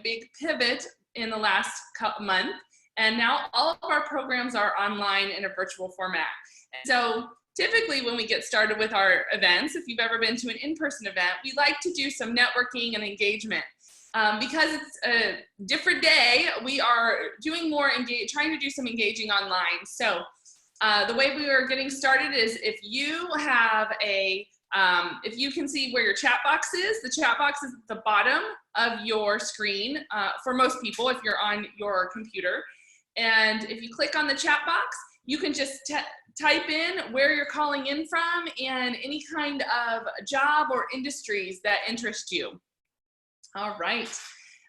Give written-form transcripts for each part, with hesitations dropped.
big pivot in the last month, and now all of our programs are online in a virtual format. And so typically when we get started with our events, if you've ever been to an in-person event, we like to do some networking and engagement. Because it's a different day, we are doing more, trying to do some engaging online. So the way we are getting started is if you have if you can see where your chat box is, the chat box is at the bottom of your screen for most people if you're on your computer. And if you click on the chat box, you can just type in where you're calling in from and any kind of job or industries that interest you. All right.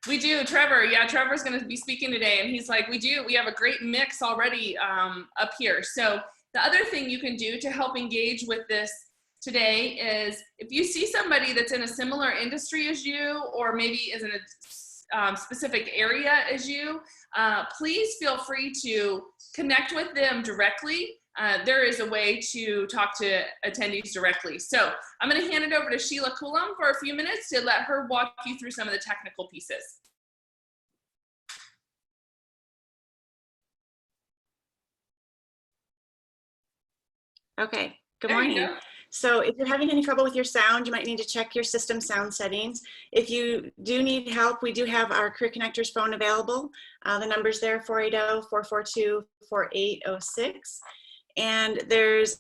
We do, Trevor. Yeah, Trevor's going to be speaking today, and he's like, we have a great mix already up here. So the other thing you can do to help engage with this today is if you see somebody that's in a similar industry as you, or maybe is in a specific area as you, please feel free to connect with them directly. There is a way to talk to attendees directly. So I'm going to hand it over to Sheila Coulomb for a few minutes to let her walk you through some of the technical pieces. Okay, good morning. So if you're having any trouble with your sound, you might need to check your system sound settings. If you do need help, we do have our Career Connectors phone available. The number's there, 480-442-4806. And there's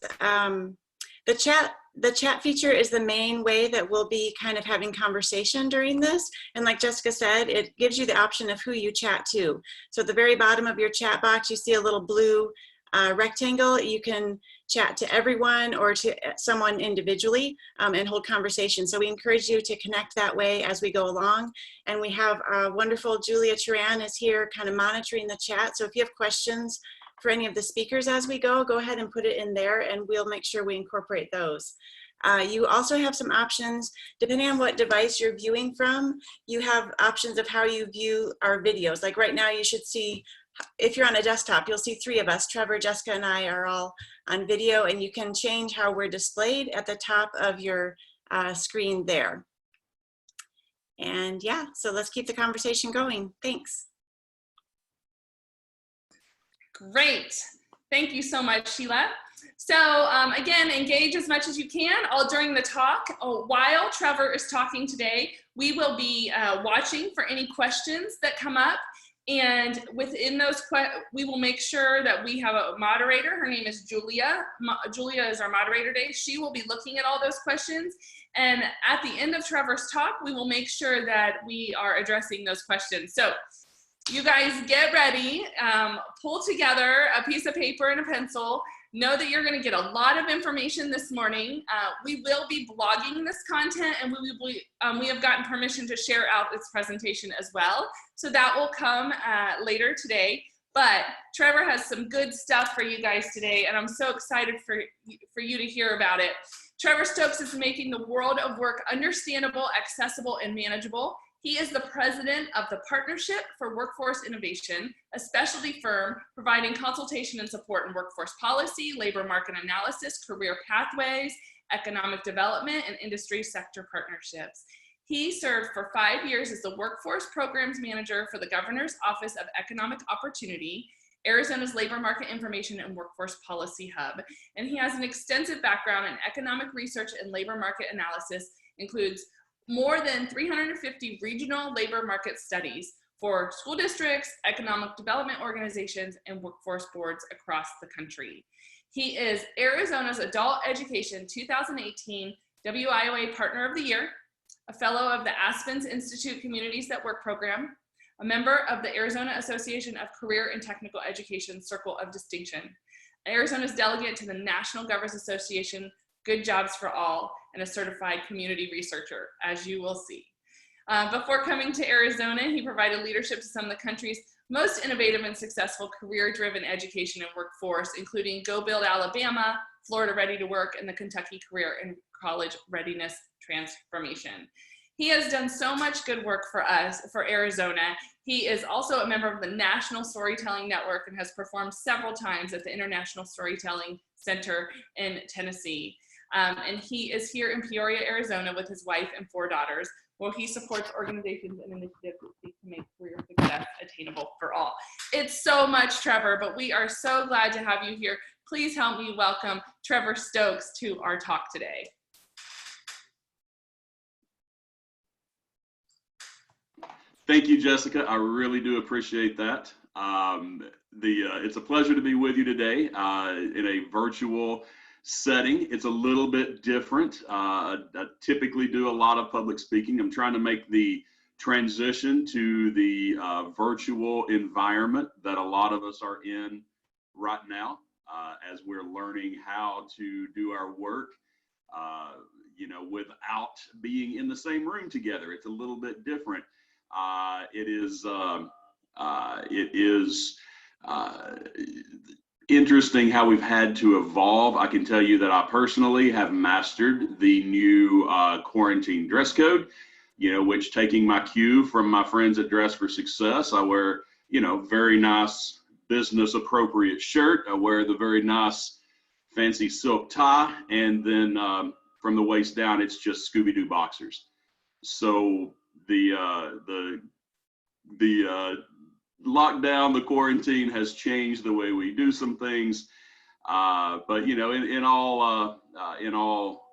the chat feature is the main way that we'll be kind of having conversation during this. And like Jessica said, it gives you the option of who you chat to. So at the very bottom of your chat box, you see a little blue rectangle. You can chat to everyone or to someone individually and hold conversation. So we encourage you to connect that way as we go along. And we have wonderful Julia Turan is here kind of monitoring the chat. So if you have questions for any of the speakers as we go ahead and put it in there and we'll make sure we incorporate those. You also have some options, depending on what device you're viewing from, you have options of how you view our videos. Like right now you should see, if you're on a desktop, you'll see 3 of us, Trevor, Jessica, and I are all on video, and you can change how we're displayed at the top of your screen there. And yeah, so let's keep the conversation going. Thanks. Great. Thank you so much, Sheila. So again, engage as much as you can all during the talk. While Trevor is talking today, we will be watching for any questions that come up. And within those, we will make sure that we have a moderator. Her name is Julia. Julia is our moderator today. She will be looking at all those questions. And at the end of Trevor's talk, we will make sure that we are addressing those questions. So you guys get ready, pull together a piece of paper and a pencil. Know that you're going to get a lot of information this morning. We will be blogging this content, and we have gotten permission to share out this presentation as well. So that will come later today. But Trevor has some good stuff for you guys today, and I'm so excited for you to hear about it. Trevor Stokes is making the world of work understandable, accessible, and manageable. He is the president of the Partnership for Workforce Innovation, a specialty firm providing consultation and support in workforce policy, labor market analysis, career pathways, economic development, and industry sector partnerships. He served for 5 years as the Workforce Programs Manager for the Governor's Office of Economic Opportunity, Arizona's Labor Market Information and Workforce Policy Hub. And he has an extensive background in economic research and labor market analysis, includes more than 350 regional labor market studies for school districts, economic development organizations, and workforce boards across the country. He is Arizona's Adult Education 2018 WIOA Partner of the Year, a fellow of the Aspens Institute Communities That Work program, a member of the Arizona Association of Career and Technical Education Circle of Distinction, Arizona's delegate to the National Governors Association Good Jobs for All, and a certified community researcher, as you will see. Before coming to Arizona, he provided leadership to some of the country's most innovative and successful career-driven education and workforce, including Go Build Alabama, Florida Ready to Work, and the Kentucky Career and College Readiness Transformation. He has done so much good work for us, for Arizona. He is also a member of the National Storytelling Network and has performed several times at the International Storytelling Center in Tennessee. And he is here in Peoria, Arizona with his wife and 4 daughters, where he supports organizations and initiatives that seek to make all. It's so much, Trevor, but we are so glad to have you here. Please help me welcome Trevor Stokes to our talk today. Thank you, Jessica. I really do appreciate that. It's a pleasure to be with you today in a virtual setting. It's a little bit different. I typically do a lot of public speaking. I'm trying to make the transition to the virtual environment that a lot of us are in right now as we're learning how to do our work, without being in the same room together. It's a little bit different. It is interesting how we've had to evolve. I can tell you that I personally have mastered the new quarantine dress code, which, taking my cue from my friends at Dress for Success, I wear, very nice business appropriate shirt. I wear the very nice fancy silk tie, and then from the waist down, it's just Scooby-Doo boxers. So the lockdown, the quarantine has changed the way we do some things. But in all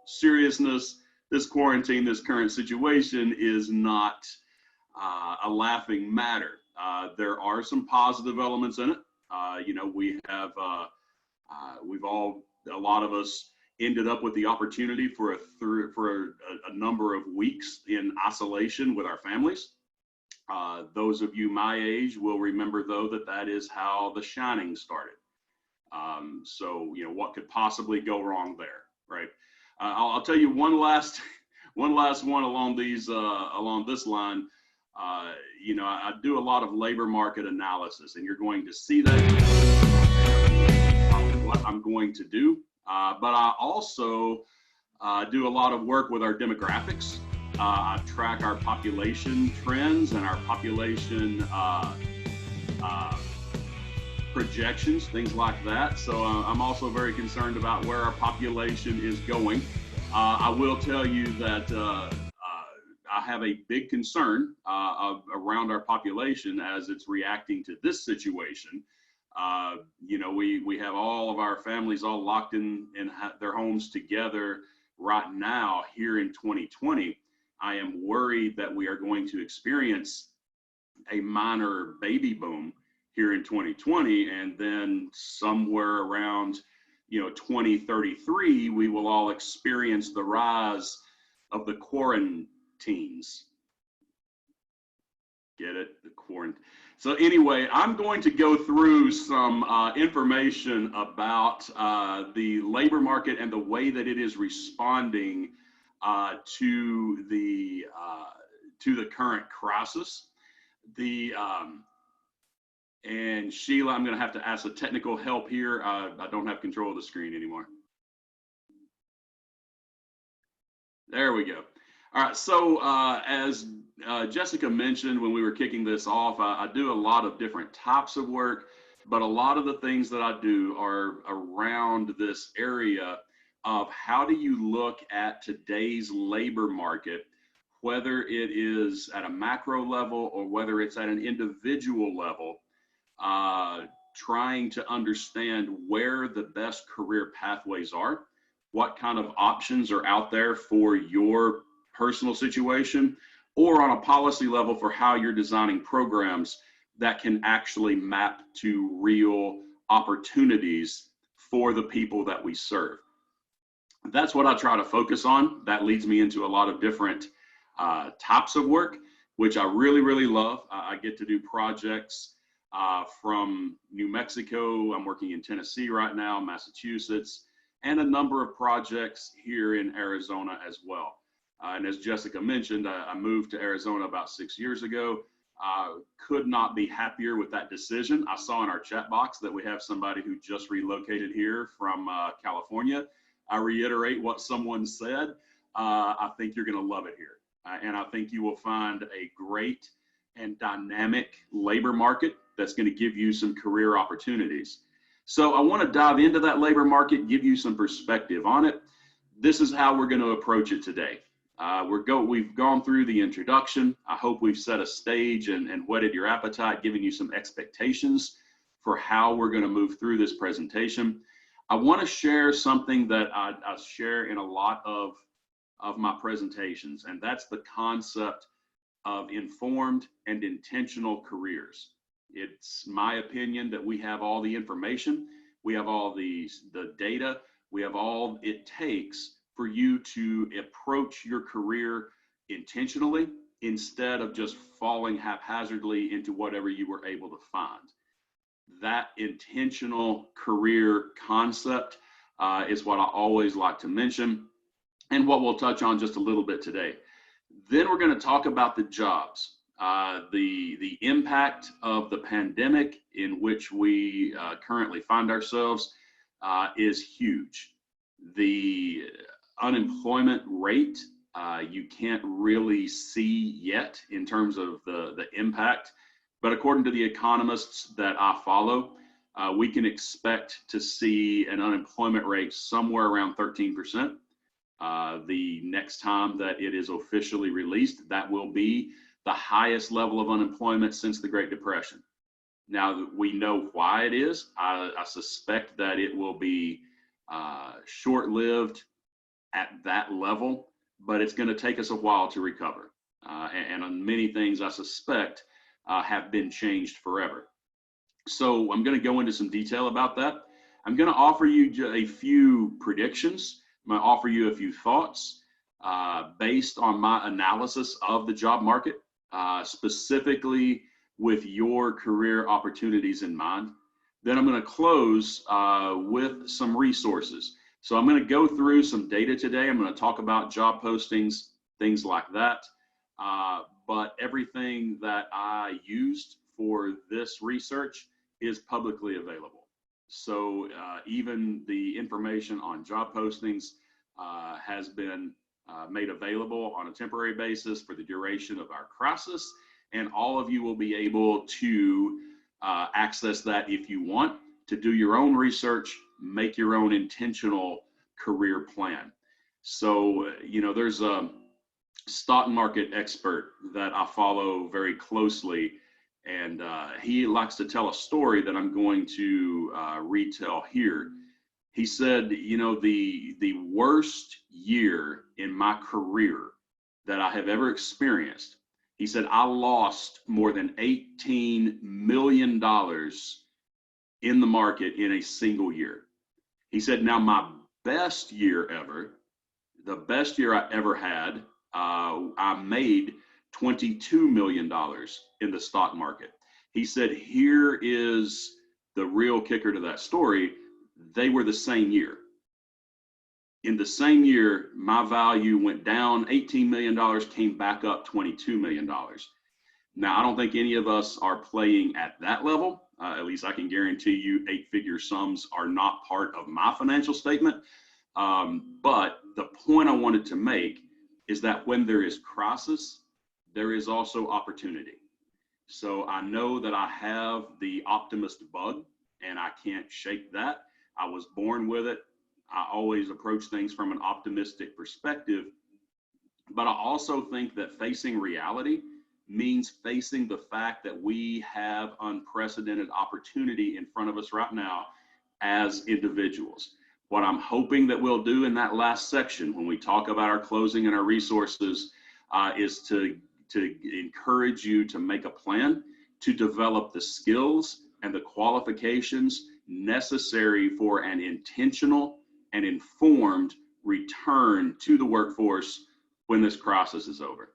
seriousness, this quarantine, this current situation is not a laughing matter. There are some positive elements in it. A lot of us ended up with the opportunity for a number of weeks in isolation with our families. Those of you my age will remember, though, that is how The Shining started. So what could possibly go wrong there, right? I'll tell you one last one along this line. I do a lot of labor market analysis, and you're going to see that what I'm going to do. But I also do a lot of work with our demographics. I track our population trends and our population projections, things like that. So I'm also very concerned about where our population is going. I will tell you that I have a big concern around our population as it's reacting to this situation. We have all of our families all locked in their homes together right now here in 2020. I am worried that we are going to experience a minor baby boom here in 2020, and then somewhere around 2033, we will all experience the rise of the quarantines. Get it? The quarantine. So anyway, I'm going to go through some information about the labor market and the way that it is responding to the current crisis. And Sheila, I'm going to have to ask the technical help here. I don't have control of the screen anymore. There we go. All right, so as Jessica mentioned when we were kicking this off, I do a lot of different types of work, but a lot of the things that I do are around this area of how do you look at today's labor market, whether it is at a macro level or whether it's at an individual level, trying to understand where the best career pathways are, what kind of options are out there for your personal situation, or on a policy level for how you're designing programs that can actually map to real opportunities for the people that we serve. That's what I try to focus on. That leads me into a lot of different types of work, which I really, really love. I get to do projects from New Mexico. I'm working in Tennessee right now, Massachusetts, and a number of projects here in Arizona as well. And as Jessica mentioned, I moved to Arizona about 6 years ago. Could not be happier with that decision. I saw in our chat box that we have somebody who just relocated here from California. I reiterate what someone said. I think you're going to love it here. And I think you will find a great and dynamic labor market that's going to give you some career opportunities. So I want to dive into that labor market, give you some perspective on it. This is how we're going to approach it today. We've gone through the introduction. I hope we've set a stage and whetted your appetite, giving you some expectations for how we're going to move through this presentation. I want to share something that I share in a lot of my presentations, and that's the concept of informed and intentional careers. It's my opinion that we have all the information, we have all the data, we have all it takes for you to approach your career intentionally instead of just falling haphazardly into whatever you were able to find. That intentional career concept is what I always like to mention, and what we'll touch on just a little bit today. Then we're going to talk about the jobs. The impact of the pandemic in which we currently find ourselves is huge. The unemployment rate you can't really see yet in terms of the impact, but according to the economists that I follow, we can expect to see an unemployment rate somewhere around 13%. The next time that it is officially released, that will be the highest level of unemployment since the Great Depression. Now, we know why it is. I suspect that it will be short-lived at that level, but it's going to take us a while to recover. And on many things, I suspect, have been changed forever. So I'm going to go into some detail about that. I'm going to offer you a few predictions. I'm going to offer you a few thoughts based on my analysis of the job market, specifically with your career opportunities in mind. Then I'm going to close with some resources. So I'm going to go through some data today. I'm going to talk about job postings, things like that. But everything that I used for this research is publicly available. So even the information on job postings has been made available on a temporary basis for the duration of our crisis. And all of you will be able to access that if you want to do your own research, make your own intentional career plan. So, there's a stock market expert that I follow very closely, and he likes to tell a story that I'm going to retell here. He said, the worst year in my career that I have ever experienced, he said, I lost more than $18 million in the market in a single year. He said, now my best year ever, the best year I ever had, I made $22 million in the stock market. He said, here is the real kicker to that story. They were the same year. In the same year, my value went down $18 million, came back up $22 million. Now, I don't think any of us are playing at that level. At least I can guarantee you 8-figure sums are not part of my financial statement. But the point I wanted to make is that when there is crisis, there is also opportunity. So I know that I have the optimist bug, and I can't shake that. I was born with it. I always approach things from an optimistic perspective. But I also think that facing reality means facing the fact that we have unprecedented opportunity in front of us right now as individuals. What I'm hoping that we'll do in that last section when we talk about our closing and our resources is to encourage you to make a plan to develop the skills and the qualifications necessary for an intentional and informed return to the workforce when this crisis is over.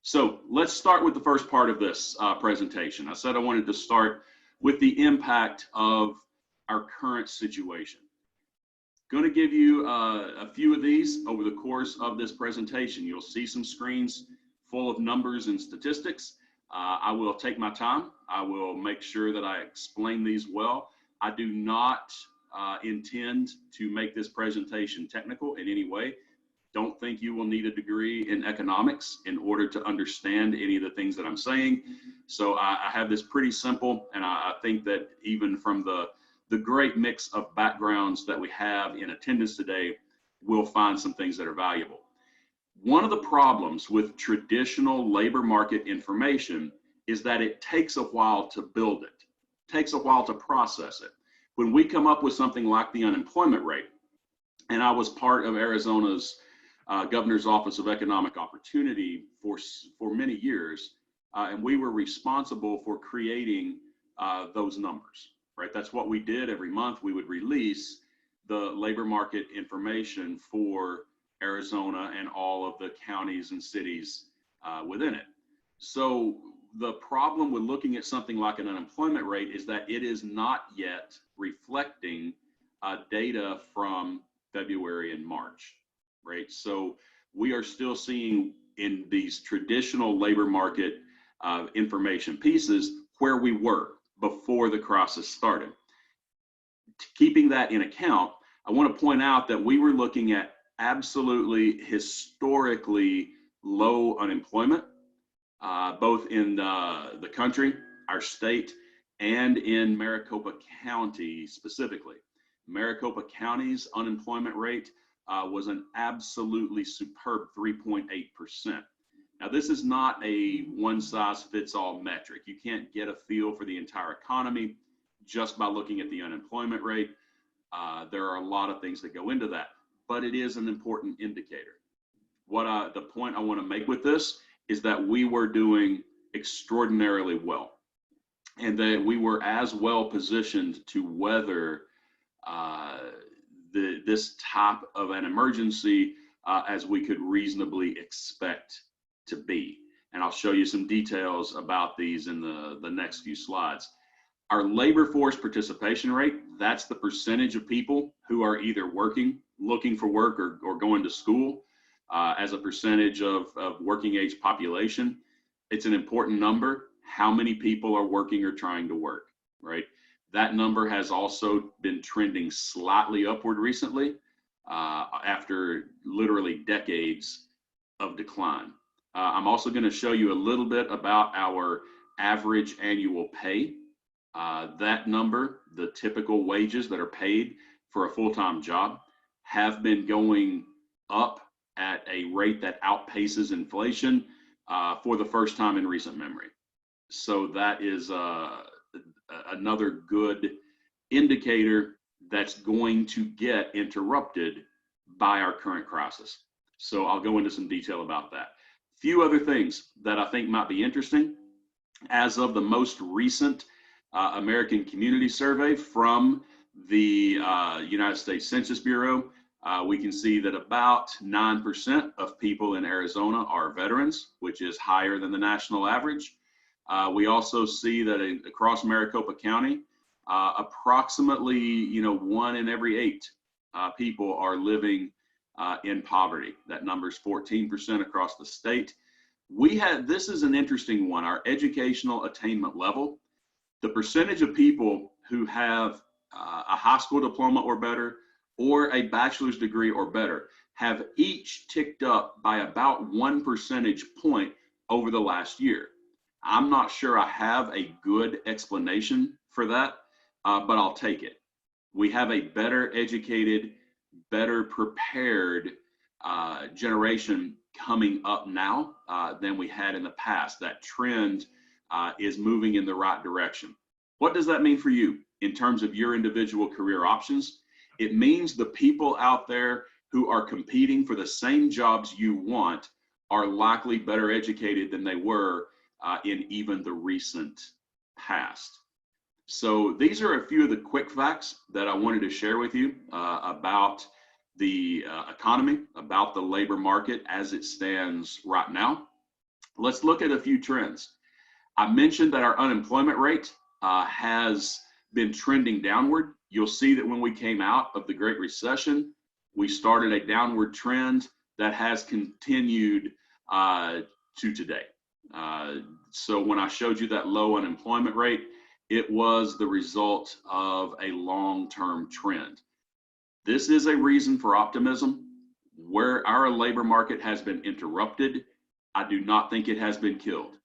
So let's start with the first part of this presentation. I said I wanted to start with the impact of our current situation. Going to give you a few of these over the course of this presentation. You'll see some screens full of numbers and statistics. I will take my time. I will make sure that I explain these well. I do not intend to make this presentation technical in any way. Don't think you will need a degree in economics in order to understand any of the things that I'm saying. So I have this pretty simple, and I think that even from the great mix of backgrounds that we have in attendance today, we'll find some things that are valuable. One of the problems with traditional labor market information is that it takes a while to build it, takes a while to process it. When we come up with something like the unemployment rate, and I was part of Arizona's Governor's Office of Economic Opportunity for many years, and we were responsible for creating those numbers, right? That's what we did every month. We would release the labor market information for Arizona and all of the counties and cities within it. So the problem with looking at something like an unemployment rate is that it is not yet reflecting data from February and March, right? So we are still seeing in these traditional labor market information pieces where we were before the crisis started. Keeping that in account, I want to point out that we were looking at absolutely historically low unemployment, both in the country, our state, and in Maricopa County specifically. Maricopa County's unemployment rate was an absolutely superb 3.8%. Now, this is not a one-size-fits-all metric. You can't get a feel for the entire economy just by looking at the unemployment rate. There are a lot of things that go into that, but it is an important indicator. The point I want to make with this is that we were doing extraordinarily well, and that we were as well positioned to weather this type of an emergency as we could reasonably expect to be. And I'll show you some details about these in the next few slides. Our labor force participation rate, that's the percentage of people who are either working, looking for work, or going to school as a percentage of working age population. It's an important number. How many people are working or trying to work, right? That number has also been trending slightly upward recently after literally decades of decline. I'm also going to show you a little bit about our average annual pay. That number, the typical wages that are paid for a full-time job, have been going up at a rate that outpaces inflation for the first time in recent memory. So that is another good indicator that's going to get interrupted by our current crisis. So I'll go into some detail about that. Few other things that I think might be interesting. As of the most recent American Community Survey from the United States Census Bureau, we can see that about 9% of people in Arizona are veterans, which is higher than the national average. We also see that across Maricopa County, approximately 1 in every 8 people are living in poverty. That number is 14% across the state. This is an interesting one, our educational attainment level. The percentage of people who have a high school diploma or better, or a bachelor's degree or better, have each ticked up by about 1 percentage point over the last year. I'm not sure I have a good explanation for that, but I'll take it. We have a better educated, better prepared generation coming up now than we had in the past. That trend is moving in the right direction. What does that mean for you in terms of your individual career options? It means the people out there who are competing for the same jobs you want are likely better educated than they were in even the recent past. So these are a few of the quick facts that I wanted to share with you about the economy, about the labor market as it stands right now. Let's look at a few trends. I mentioned that our unemployment rate has been trending downward. You'll see that when we came out of the Great Recession, we started a downward trend that has continued to today. So when I showed you that low unemployment rate, it was the result of a long-term trend. This is a reason for optimism. Where our labor market has been interrupted, I do not think it has been killed.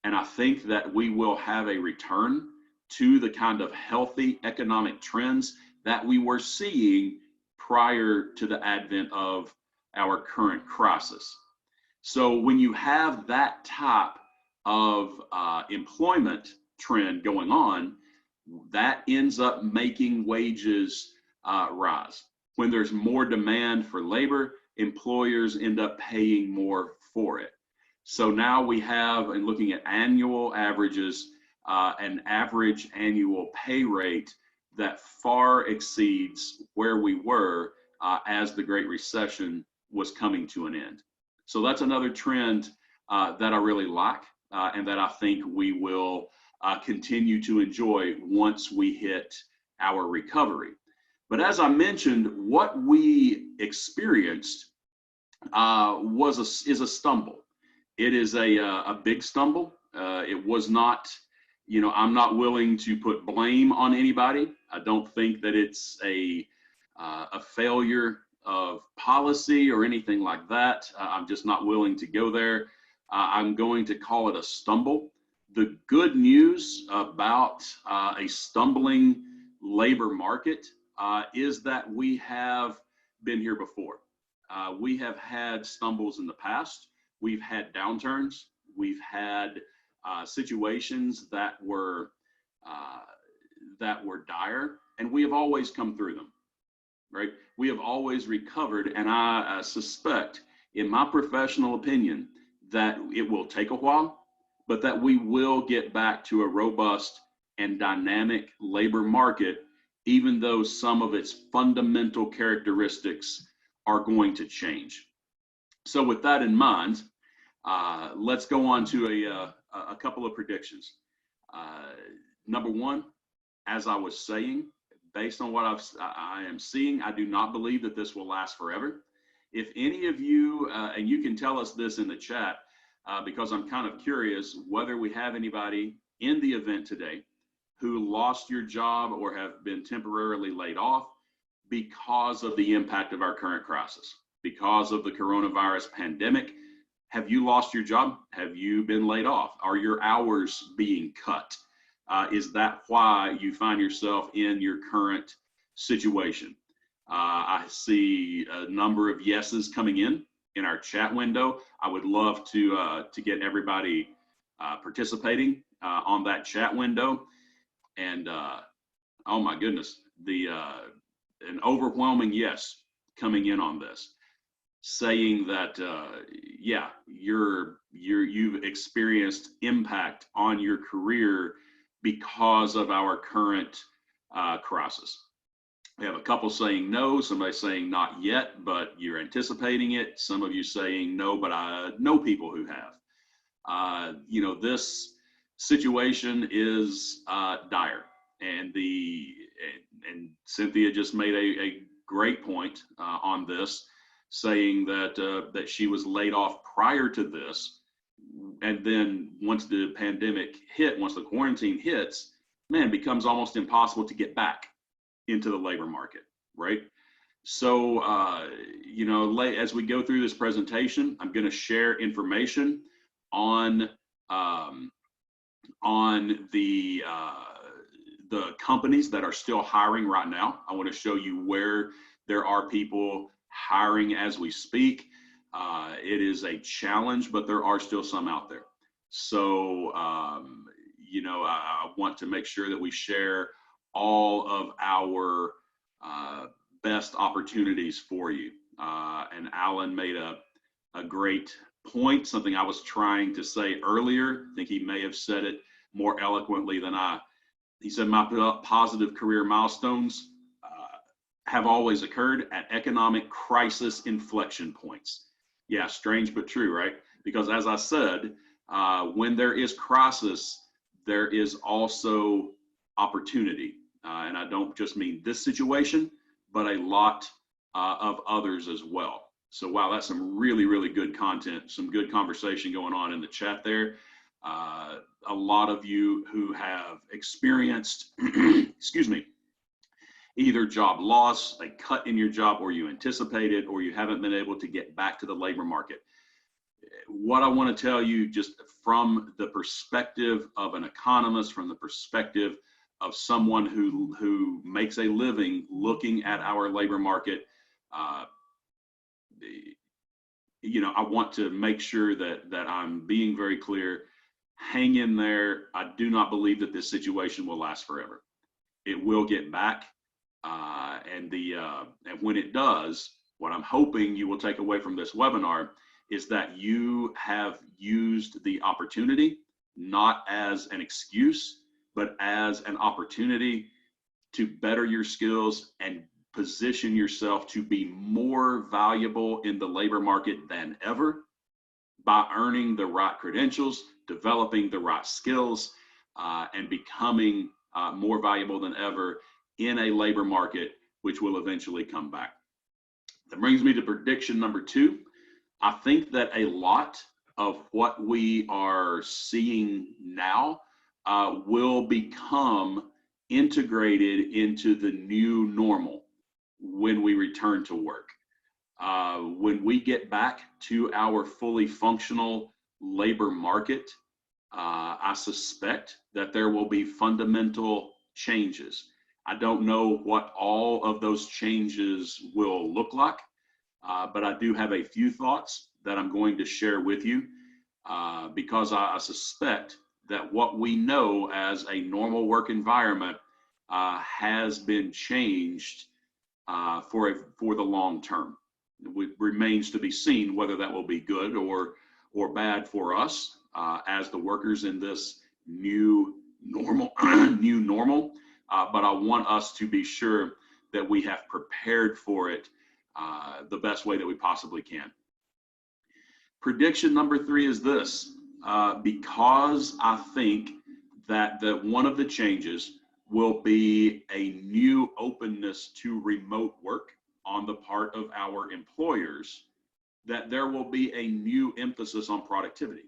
And I think that we will have a return to the kind of healthy economic trends that we were seeing prior to the advent of our current crisis. So when you have that type of employment trend going on, that ends up making wages rise. When there's more demand for labor, employers end up paying more for it. So now we have, and looking at annual averages, an average annual pay rate that far exceeds where we were as the Great Recession was coming to an end. So that's another trend that I really like and that I think we will continue to enjoy once we hit our recovery. But as I mentioned, what we experienced is a stumble. It is a big stumble. It was not, I'm not willing to put blame on anybody. I don't think that it's a failure of policy or anything like that. I'm just not willing to go there. I'm going to call it a stumble. The good news about a stumbling labor market is that we have been here before. We have had stumbles in the past. We've had downturns. We've had situations that were dire, and we have always come through them, right? We have always recovered, and I suspect, in my professional opinion, that it will take a while, but that we will get back to a robust and dynamic labor market, even though some of its fundamental characteristics are going to change. So with that in mind, let's go on to a couple of predictions. Number one, as I was saying, based on what I am seeing, I do not believe that this will last forever. If any of you, and you can tell us this in the chat, because I'm kind of curious whether we have anybody in the event today who lost your job or have been temporarily laid off because of the impact of our current crisis, because of the coronavirus pandemic. Have you lost your job? Have you been laid off? Are your hours being cut? Is that why you find yourself in your current situation? I see a number of yeses coming in our chat window. I would love to get everybody participating on that chat window. And oh my goodness, an overwhelming yes coming in on this, saying that yeah, you've experienced impact on your career because of our current crisis. We have a couple saying no, somebody saying not yet, but you're anticipating it. Some of you saying no, but I know people who have. This situation is dire, and Cynthia just made a great point on this, saying that she was laid off prior to this, and then once the pandemic hit, once the quarantine hits, man, it becomes almost impossible to get back into the labor market, right? So, as we go through this presentation, I'm going to share information on the companies that are still hiring right now. I want to show you where there are people hiring as we speak. It is a challenge, but there are still some out there. So, I want to make sure that we share all of our best opportunities for you. And Alan made a great point, something I was trying to say earlier. I think he may have said it more eloquently than I. He said, my positive career milestones have always occurred at economic crisis inflection points. Yeah, strange but true, right? Because as I said, when there is crisis, there is also opportunity. And I don't just mean this situation, but a lot of others as well. So wow, that's some really, really good content, some good conversation going on in the chat there. A lot of you who have experienced, excuse me, either job loss, a cut in your job, or you anticipated, or you haven't been able to get back to the labor market. What I want to tell you, just from the perspective of an economist, from the perspective of someone who makes a living looking at our labor market, I want to make sure that I'm being very clear. Hang in there. I do not believe that this situation will last forever. It will get back, and when it does, what I'm hoping you will take away from this webinar is that you have used the opportunity not as an excuse, but as an opportunity to better your skills and position yourself to be more valuable in the labor market than ever by earning the right credentials, developing the right skills, and becoming more valuable than ever in a labor market which will eventually come back. That brings me to prediction number 2. I think that a lot of what we are seeing now will become integrated into the new normal when we return to work. When we get back to our fully functional labor market, I suspect that there will be fundamental changes. I don't know what all of those changes will look like, but I do have a few thoughts that I'm going to share with you, because I suspect that what we know as a normal work environment has been changed for the long term. It remains to be seen whether that will be good or bad for us as the workers in this new normal. But I want us to be sure that we have prepared for it the best way that we possibly can. Prediction number 3 is this: because I think that one of the changes will be a new openness to remote work on the part of our employers, that there will be a new emphasis on productivity.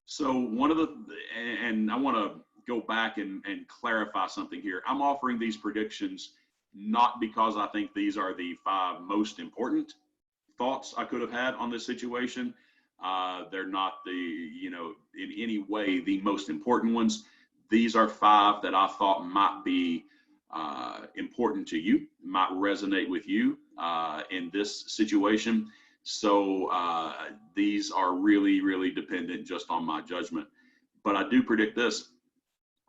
So and I want to go back and clarify something here. I'm offering these predictions not because I think these are the 5 most important thoughts I could have had on this situation. They're not in any way the most important ones. These are 5 that I thought might be important to you, might resonate with you in this situation. So these are really, really dependent just on my judgment. But I do predict this: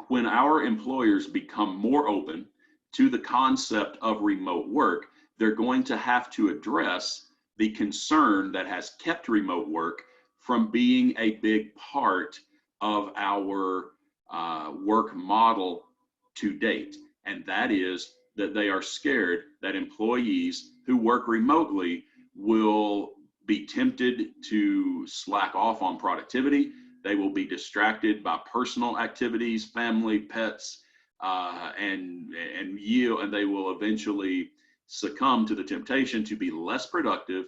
when our employers become more open to the concept of remote work, they're going to have to address the concern that has kept remote work from being a big part of our work model to date. And that is that they are scared that employees who work remotely will be tempted to slack off on productivity. They will be distracted by personal activities, family, pets, and they will eventually succumb to the temptation to be less productive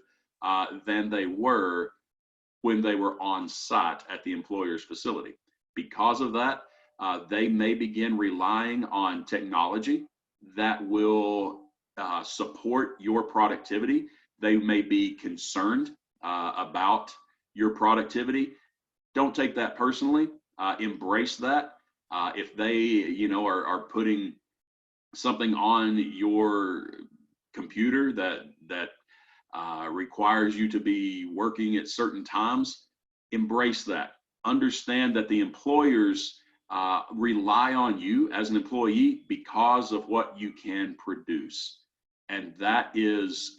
than they were when they were on site at the employer's facility. Because of that, they may begin relying on technology that will support your productivity. They may be concerned about your productivity. Don't take that personally. Embrace that. If they, are putting something on your computer that requires you to be working at certain times, embrace that. Understand that the employers rely on you as an employee because of what you can produce, and that is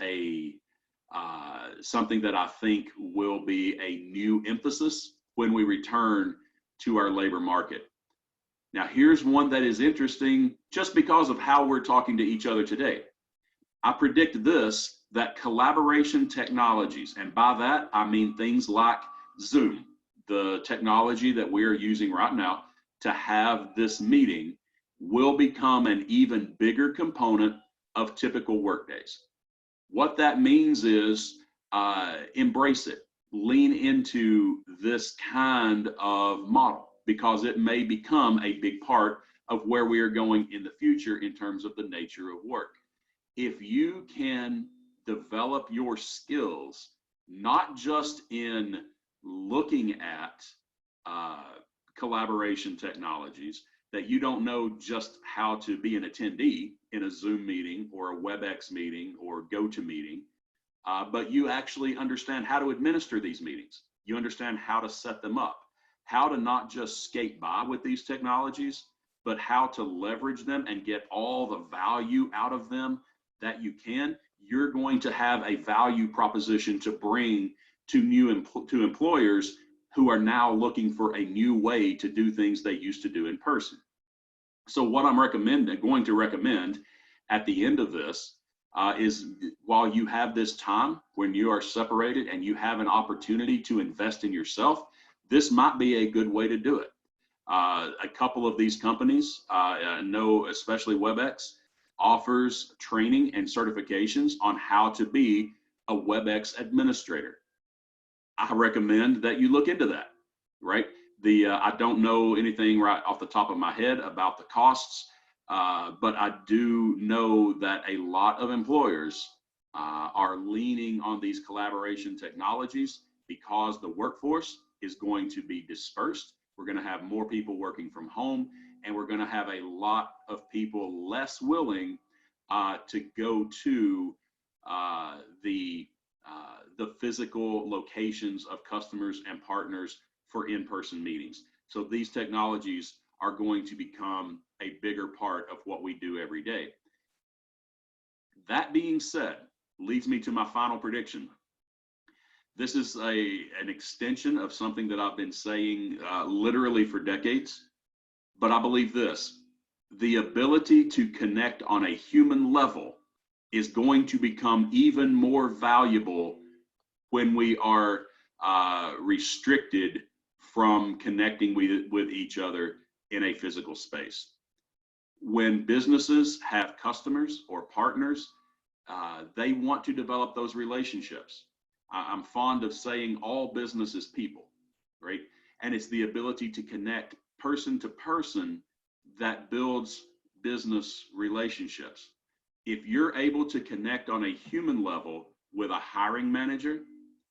something that I think will be a new emphasis when we return to our labor market. Now, here's one that is interesting just because of how we're talking to each other today. I predict that collaboration technologies, and by that I mean things like Zoom, the technology that we are using right now to have this meeting, will become an even bigger component of typical workdays. What that means is embrace it, lean into this kind of model, because it may become a big part of where we are going in the future in terms of the nature of work. If you can develop your skills, not just in looking at collaboration technologies, that you don't know just how to be an attendee in a Zoom meeting or a WebEx meeting or GoToMeeting, but you actually understand how to administer these meetings. You understand how to set them up, how to not just skate by with these technologies, but how to leverage them and get all the value out of them that you can. You're going to have a value proposition to bring to to employers who are now looking for a new way to do things they used to do in person. So what I'm going to recommend at the end of this is, while you have this time when you are separated and you have an opportunity to invest in yourself, this might be a good way to do it. A couple of these companies, I know especially WebEx, offers training and certifications on how to be a WebEx administrator. I recommend that you look into that, right? I don't know anything right off the top of my head about the costs, but I do know that a lot of employers are leaning on these collaboration technologies because the workforce is going to be dispersed. We're going to have more people working from home, and we're going to have a lot of people less willing to go to the physical locations of customers and partners for in-person meetings. So these technologies are going to become a bigger part of what we do every day. That being said, leads me to my final prediction. This is an extension of something that I've been saying literally for decades, but I believe this: the ability to connect on a human level is going to become even more valuable when we are restricted from connecting with each other in a physical space. When businesses have customers or partners, they want to develop those relationships. I'm fond of saying all business is people, right? And it's the ability to connect person to person that builds business relationships. If you're able to connect on a human level with a hiring manager,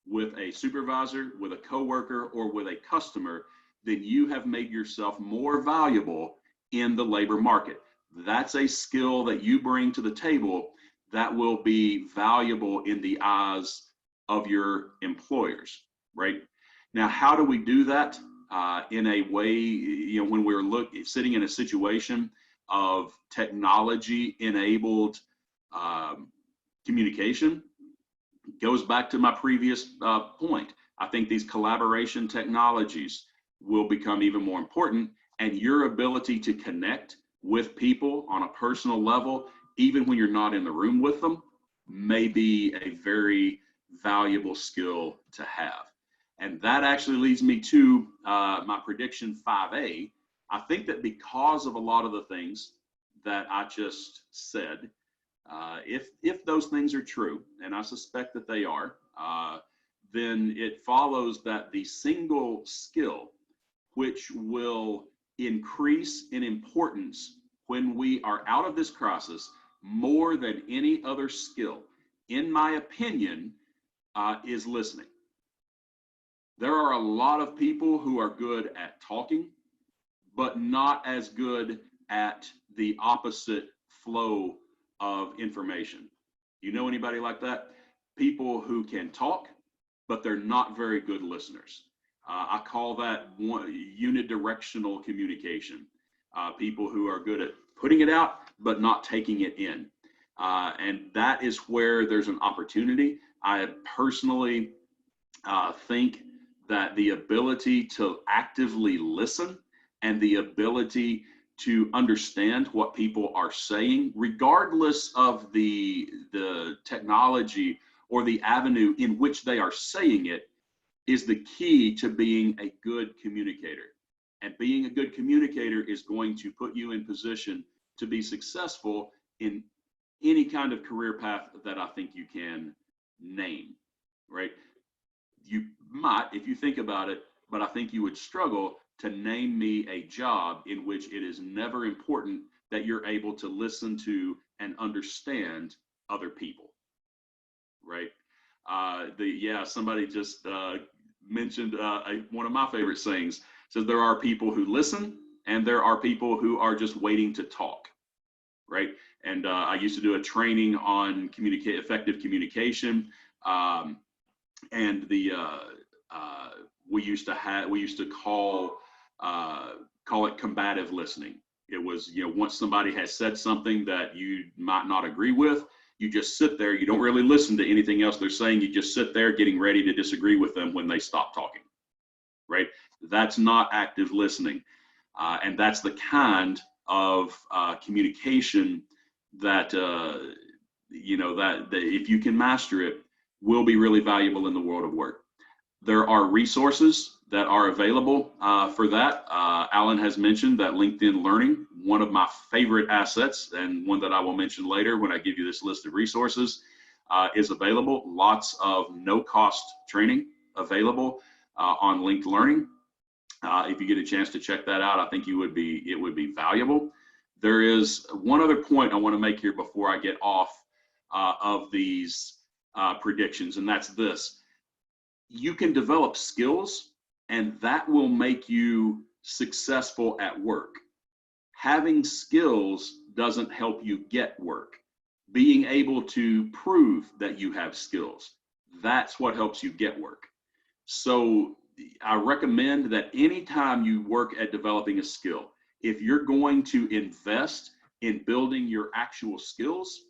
with a supervisor, with a coworker, or with a customer, then you have made yourself more valuable in the labor market. That's a skill that you bring to the table that will be valuable in the eyes of your employers, right? Now, how do we do that in a way, when we're sitting in a situation of technology-enabled communication? Goes back to my previous point. I think these collaboration technologies will become even more important, and your ability to connect with people on a personal level, even when you're not in the room with them, may be a very valuable skill to have. And that actually leads me to my prediction 5A. I think that because of a lot of the things that I just said, if those things are true, and I suspect that they are, then it follows that the single skill which will increase in importance when we are out of this crisis more than any other skill, in my opinion, is listening. There are a lot of people who are good at talking, but not as good at the opposite flow of information. You know anybody like that? People who can talk, but they're not very good listeners. I call that unidirectional communication. People who are good at putting it out, but not taking it in. And that is where there's an opportunity. I personally think that the ability to actively listen and the ability to understand what people are saying, regardless of the technology or the avenue in which they are saying it, is the key to being a good communicator. And being a good communicator is going to put you in position to be successful in any kind of career path that I think you can name, right? You might, if you think about it, but I think you would struggle to name me a job in which it is never important that you're able to listen to and understand other people, right? Somebody just mentioned one of my favorite sayings. Says there are people who listen and there are people who are just waiting to talk, right? And I used to do a training on effective communication And we used to call it combative listening. It was, once somebody has said something that you might not agree with, you just sit there. You don't really listen to anything else they're saying. You just sit there getting ready to disagree with them when they stop talking, right? That's not active listening. And that's the kind of communication that, that if you can master it, will be really valuable in the world of work. There are resources that are available for that. Alan has mentioned that LinkedIn Learning, one of my favorite assets, and one that I will mention later when I give you this list of resources, is available. Lots of no-cost training available on LinkedIn Learning. If you get a chance to check that out, I think it would be valuable. There is one other point I want to make here before I get off of these predictions, and that's this. You can develop skills, and that will make you successful at work. Having skills doesn't help you get work. Being able to prove that you have skills, that's what helps you get work. So I recommend that anytime you work at developing a skill, if you're going to invest in building your actual skills,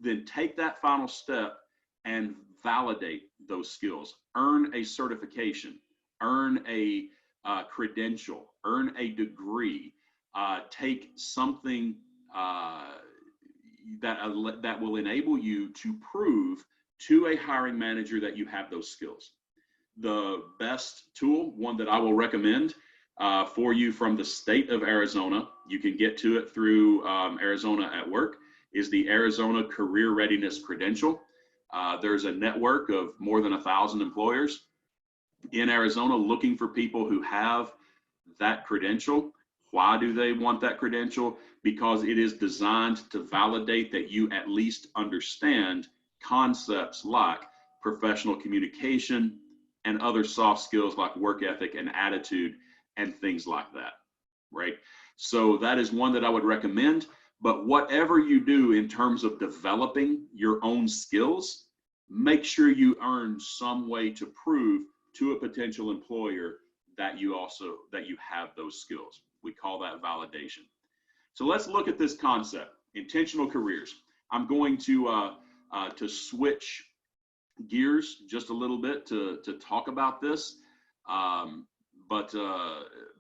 then take that final step and validate those skills. Earn a certification, earn a credential, earn a degree, take something that will enable you to prove to a hiring manager that you have those skills. The best tool, one that I will recommend for you from the state of Arizona, you can get to it through Arizona at Work, is the Arizona Career Readiness Credential. There's a network of more than 1,000 employers in Arizona looking for people who have that credential. Why do they want that credential? Because it is designed to validate that you at least understand concepts like professional communication and other soft skills like work ethic and attitude and things like that, right? So that is one that I would recommend. But whatever you do in terms of developing your own skills, make sure you earn some way to prove to a potential employer that you have those skills. We call that validation. So let's look at this concept, intentional careers. I'm going to switch gears just a little bit to talk about this. But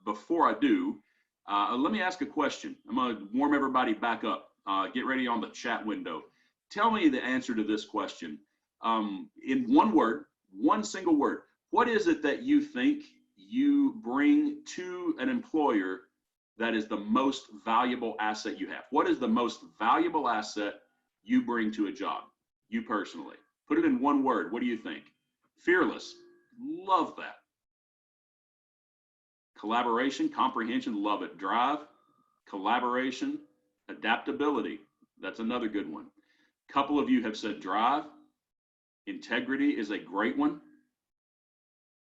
before I do, let me ask a question. I'm going to warm everybody back up. Get ready on the chat window. Tell me the answer to this question. In one word, one single word, what is it that you think you bring to an employer that is the most valuable asset you have? What is the most valuable asset you bring to a job, you personally? Put it in one word. What do you think? Fearless. Love that. Collaboration, comprehension, love it. Drive, collaboration, adaptability. That's another good one. A couple of you have said drive. Integrity is a great one.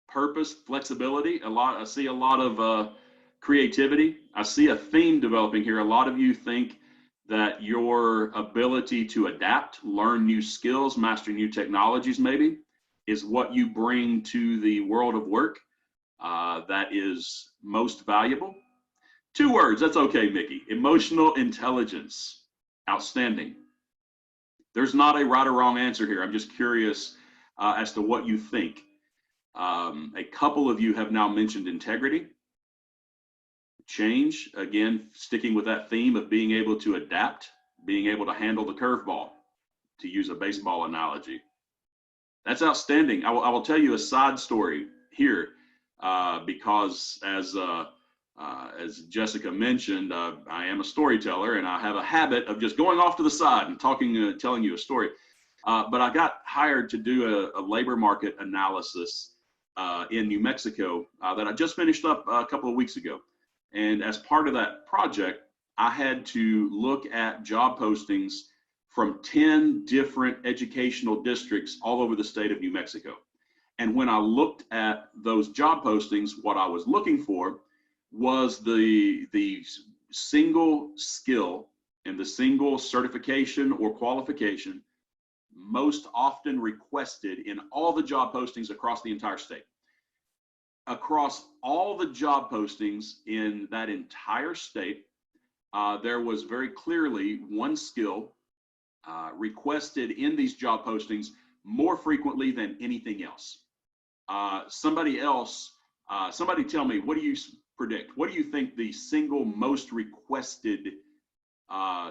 Purpose, flexibility. I see a lot of creativity. I see a theme developing here. A lot of you think that your ability to adapt, learn new skills, master new technologies maybe, is what you bring to the world of work that is most valuable. 2 words, that's okay, Mickey. Emotional intelligence. Outstanding. There's not a right or wrong answer here. I'm just curious as to what you think. A couple of you have now mentioned integrity. Change, again, sticking with that theme of being able to adapt, being able to handle the curveball, to use a baseball analogy. That's outstanding. I will tell you a side story here because as Jessica mentioned, I am a storyteller and I have a habit of just going off to the side and telling you a story. But I got hired to do a labor market analysis in New Mexico that I just finished up a couple of weeks ago. And as part of that project, I had to look at job postings from 10 different educational districts all over the state of New Mexico. And when I looked at those job postings, what I was looking for was the single skill and the single certification or qualification most often requested in all the job postings across the entire state. Across all the job postings in that entire state, there was very clearly one skill requested in these job postings more frequently than anything else. Somebody tell me, what do you predict? What do you think the single most requested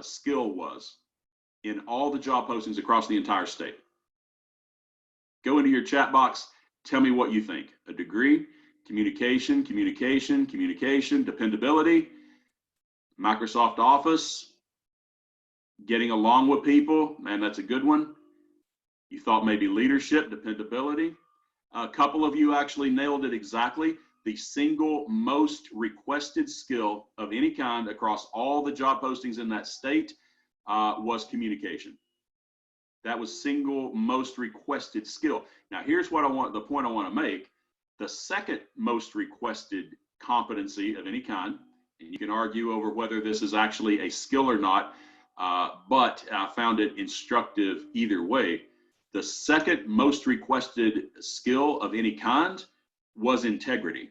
skill was in all the job postings across the entire state? Go into your chat box, tell me what you think. A degree, communication, dependability, Microsoft Office, getting along with people, man, that's a good one. You thought maybe leadership, dependability. A couple of you actually nailed it exactly. The single most requested skill of any kind across all the job postings in that state was communication. That was single most requested skill. Now, here's the point I want to make. The second most requested competency of any kind, and you can argue over whether this is actually a skill or not, but I found it instructive either way. The second most requested skill of any kind was integrity.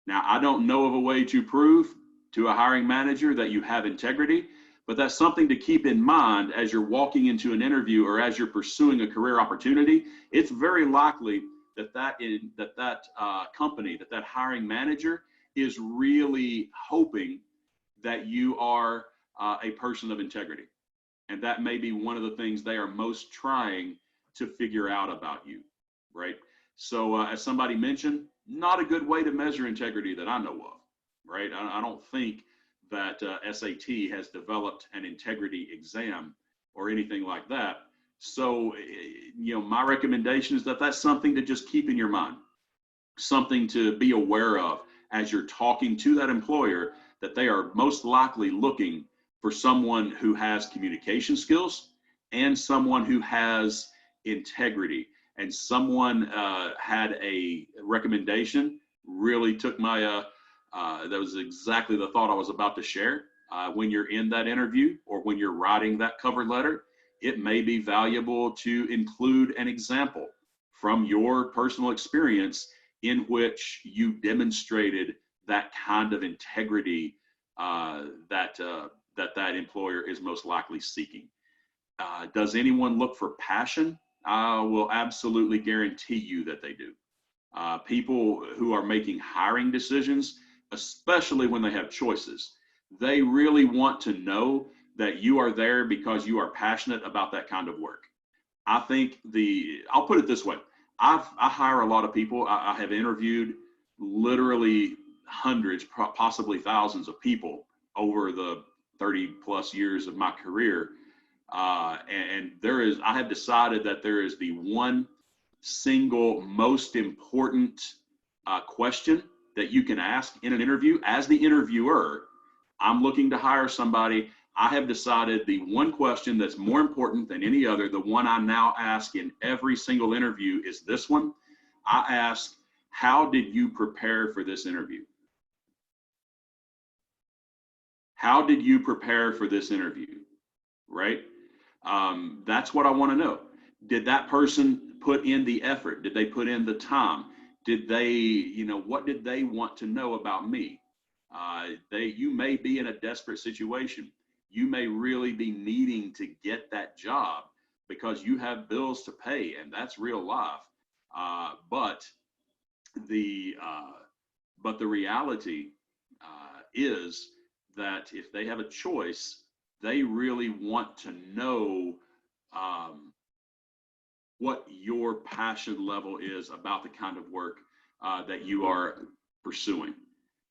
Now, I don't know of a way to prove to a hiring manager that you have integrity, but that's something to keep in mind as you're walking into an interview or as you're pursuing a career opportunity. It's very likely that company, that hiring manager is really hoping that you are a person of integrity. And that may be one of the things they are most trying to figure out about you, right? So as somebody mentioned, not a good way to measure integrity that I know of, right? I don't think that SAT has developed an integrity exam or anything like that. So, my recommendation is that that's something to just keep in your mind, something to be aware of as you're talking to that employer, that they are most likely looking for someone who has communication skills and someone who has integrity. And someone had a recommendation, really took my, that was exactly the thought I was about to share. When you're in that interview or when you're writing that cover letter, it may be valuable to include an example from your personal experience in which you demonstrated that kind of integrity that employer is most likely seeking. Does anyone look for passion? I will absolutely guarantee you that they do. People who are making hiring decisions, especially when they have choices, they really want to know that you are there because you are passionate about that kind of work. I think I'll put it this way. I hire a lot of people. I have interviewed literally hundreds, possibly thousands of people over the 30 plus years of my career. And I have decided that there is the one single most important question that you can ask in an interview. As the interviewer, I'm looking to hire somebody. I have decided the one question that's more important than any other, the one I now ask in every single interview, is this one. I ask, how did you prepare for this interview? How did you prepare for this interview? Right? That's what I want to know. Did that person put in the effort? Did they put in the time? Did they, what did they want to know about me? You may be in a desperate situation. You may really be needing to get that job because you have bills to pay, and that's real life. But the reality is that if they have a choice, they really want to know what your passion level is about the kind of work that you are pursuing.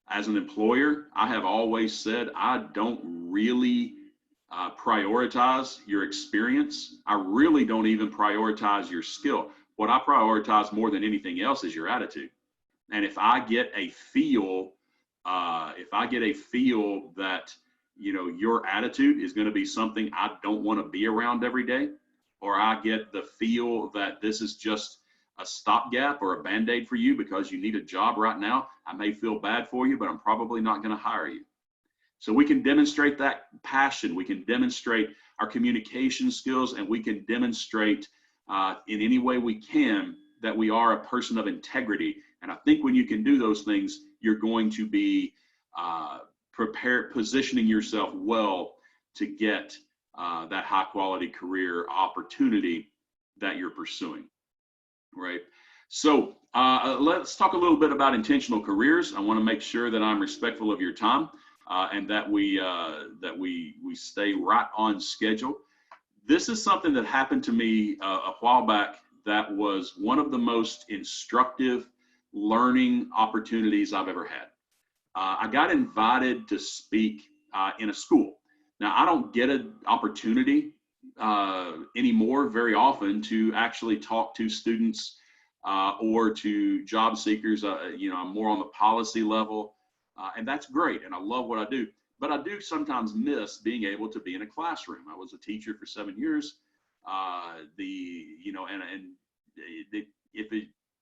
As an employer, I have always said I don't really prioritize your experience. I really don't even prioritize your skill. What I prioritize more than anything else is your attitude. And if I get a feel, that your attitude is going to be something I don't want to be around every day, or I get the feel that this is just a stopgap or a Band-Aid for you because you need a job right now, I may feel bad for you, but I'm probably not going to hire you. So we can demonstrate that passion, we can demonstrate our communication skills, and we can demonstrate in any way we can that we are a person of integrity. And I think when you can do those things, you're going to be positioning yourself well to get that high quality career opportunity that you're pursuing, right? So let's talk a little bit about intentional careers. I want to make sure that I'm respectful of your time and that we stay right on schedule. This is something that happened to me a while back that was one of the most instructive learning opportunities I've ever had. I got invited to speak in a school. Now, I don't get an opportunity anymore very often to actually talk to students or to job seekers. I'm more on the policy level, and that's great, and I love what I do. But I do sometimes miss being able to be in a classroom. I was a teacher for 7 years.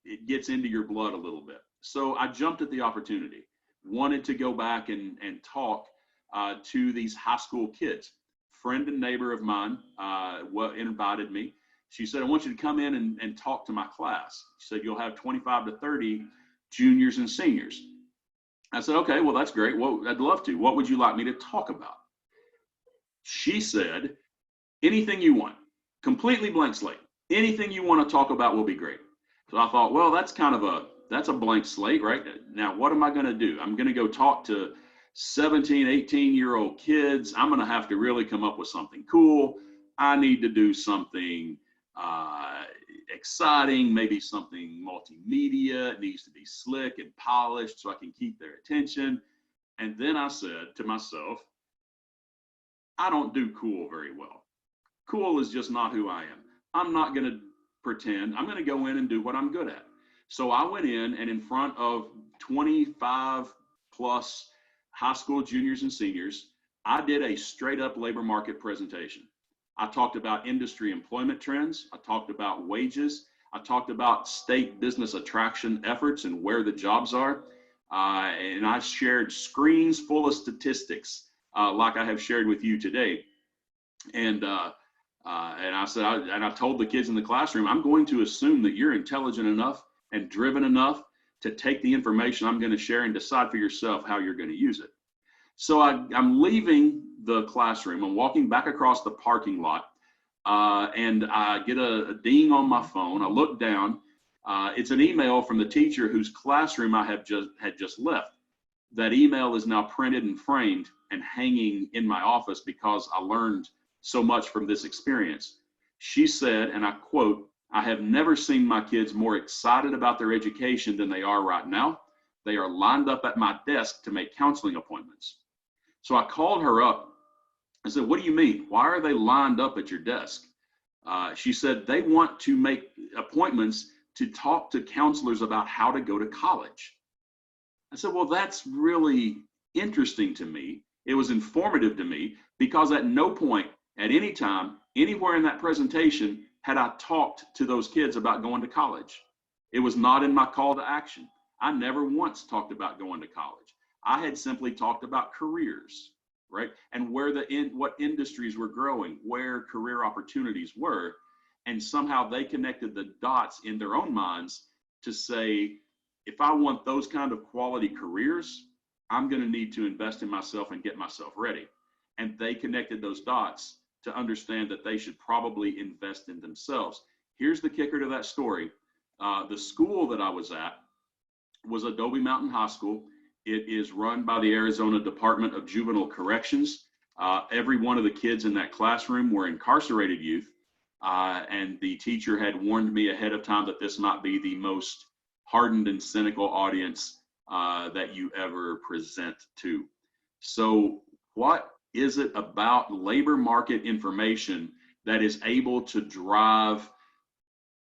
It gets into your blood a little bit. So I jumped at the opportunity, wanted to go back and talk to these high school kids. Friend and neighbor of mine invited me. She said, I want you to come in and talk to my class. She said, you'll have 25 to 30 juniors and seniors. I said, okay, well, that's great. Well, I'd love to. What would you like me to talk about? She said, anything you want, completely blank slate. Anything you want to talk about will be great. So I thought, well, that's a blank slate, right? Now, what am I going to do? I'm going to go talk to 17, 18-year-old kids. I'm going to have to really come up with something cool. I need to do something exciting, maybe something multimedia. It needs to be slick and polished so I can keep their attention. And then I said to myself, I don't do cool very well. Cool is just not who I am. I'm not going to pretend. I'm going to go in and do what I'm good at. So I went in, and in front of 25 plus high school juniors and seniors, I did a straight up labor market presentation. I talked about industry employment trends. I talked about wages. I talked about state business attraction efforts and where the jobs are. And I shared screens full of statistics like I have shared with you today. And I said, I told the kids in the classroom, I'm going to assume that you're intelligent enough and driven enough to take the information I'm going to share and decide for yourself how you're going to use it. So I'm leaving the classroom. I'm walking back across the parking lot, and I get a ding on my phone. I look down. It's an email from the teacher whose classroom I had just left. That email is now printed and framed and hanging in my office because I learned so much from this experience. She said, and I quote, I have never seen my kids more excited about their education than they are right now. They are lined up at my desk to make counseling appointments. So I called her up. I said, what do you mean? Why are they lined up at your desk? She said, they want to make appointments to talk to counselors about how to go to college. I said, well, that's really interesting to me. It was informative to me because at no point, at any time, anywhere in that presentation, had I talked to those kids about going to college. It was not in my call to action. I never once talked about going to college. I had simply talked about careers, right? And what industries were growing, where career opportunities were. And somehow they connected the dots in their own minds to say, if I want those kind of quality careers, I'm going to need to invest in myself and get myself ready. And they connected those dots to understand that they should probably invest in themselves. Here's the kicker to that story. The school that I was at was Adobe Mountain High School. It is run by the Arizona Department of Juvenile Corrections. Every one of the kids in that classroom were incarcerated youth. And the teacher had warned me ahead of time that this might be the most hardened and cynical audience that you ever present to. So what is it about labor market information that is able to drive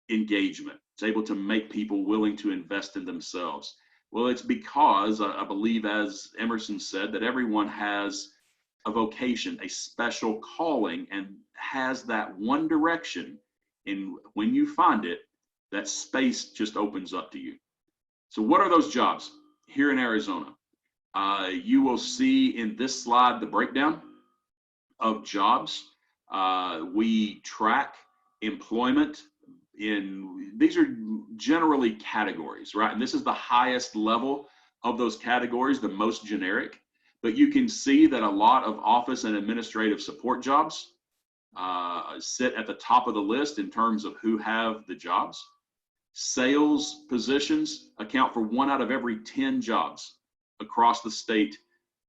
engagement? It's able to make people willing to invest in themselves. Well, it's because I believe, as Emerson said, that everyone has a vocation, a special calling, and has that one direction. And when you find it, that space just opens up to you. So what are those jobs here in Arizona? You will see in this slide the breakdown of jobs. We track employment these are generally categories, right? And this is the highest level of those categories, the most generic. But you can see that a lot of office and administrative support jobs sit at the top of the list in terms of who have the jobs. Sales positions account for 1 out of every 10 jobs across the state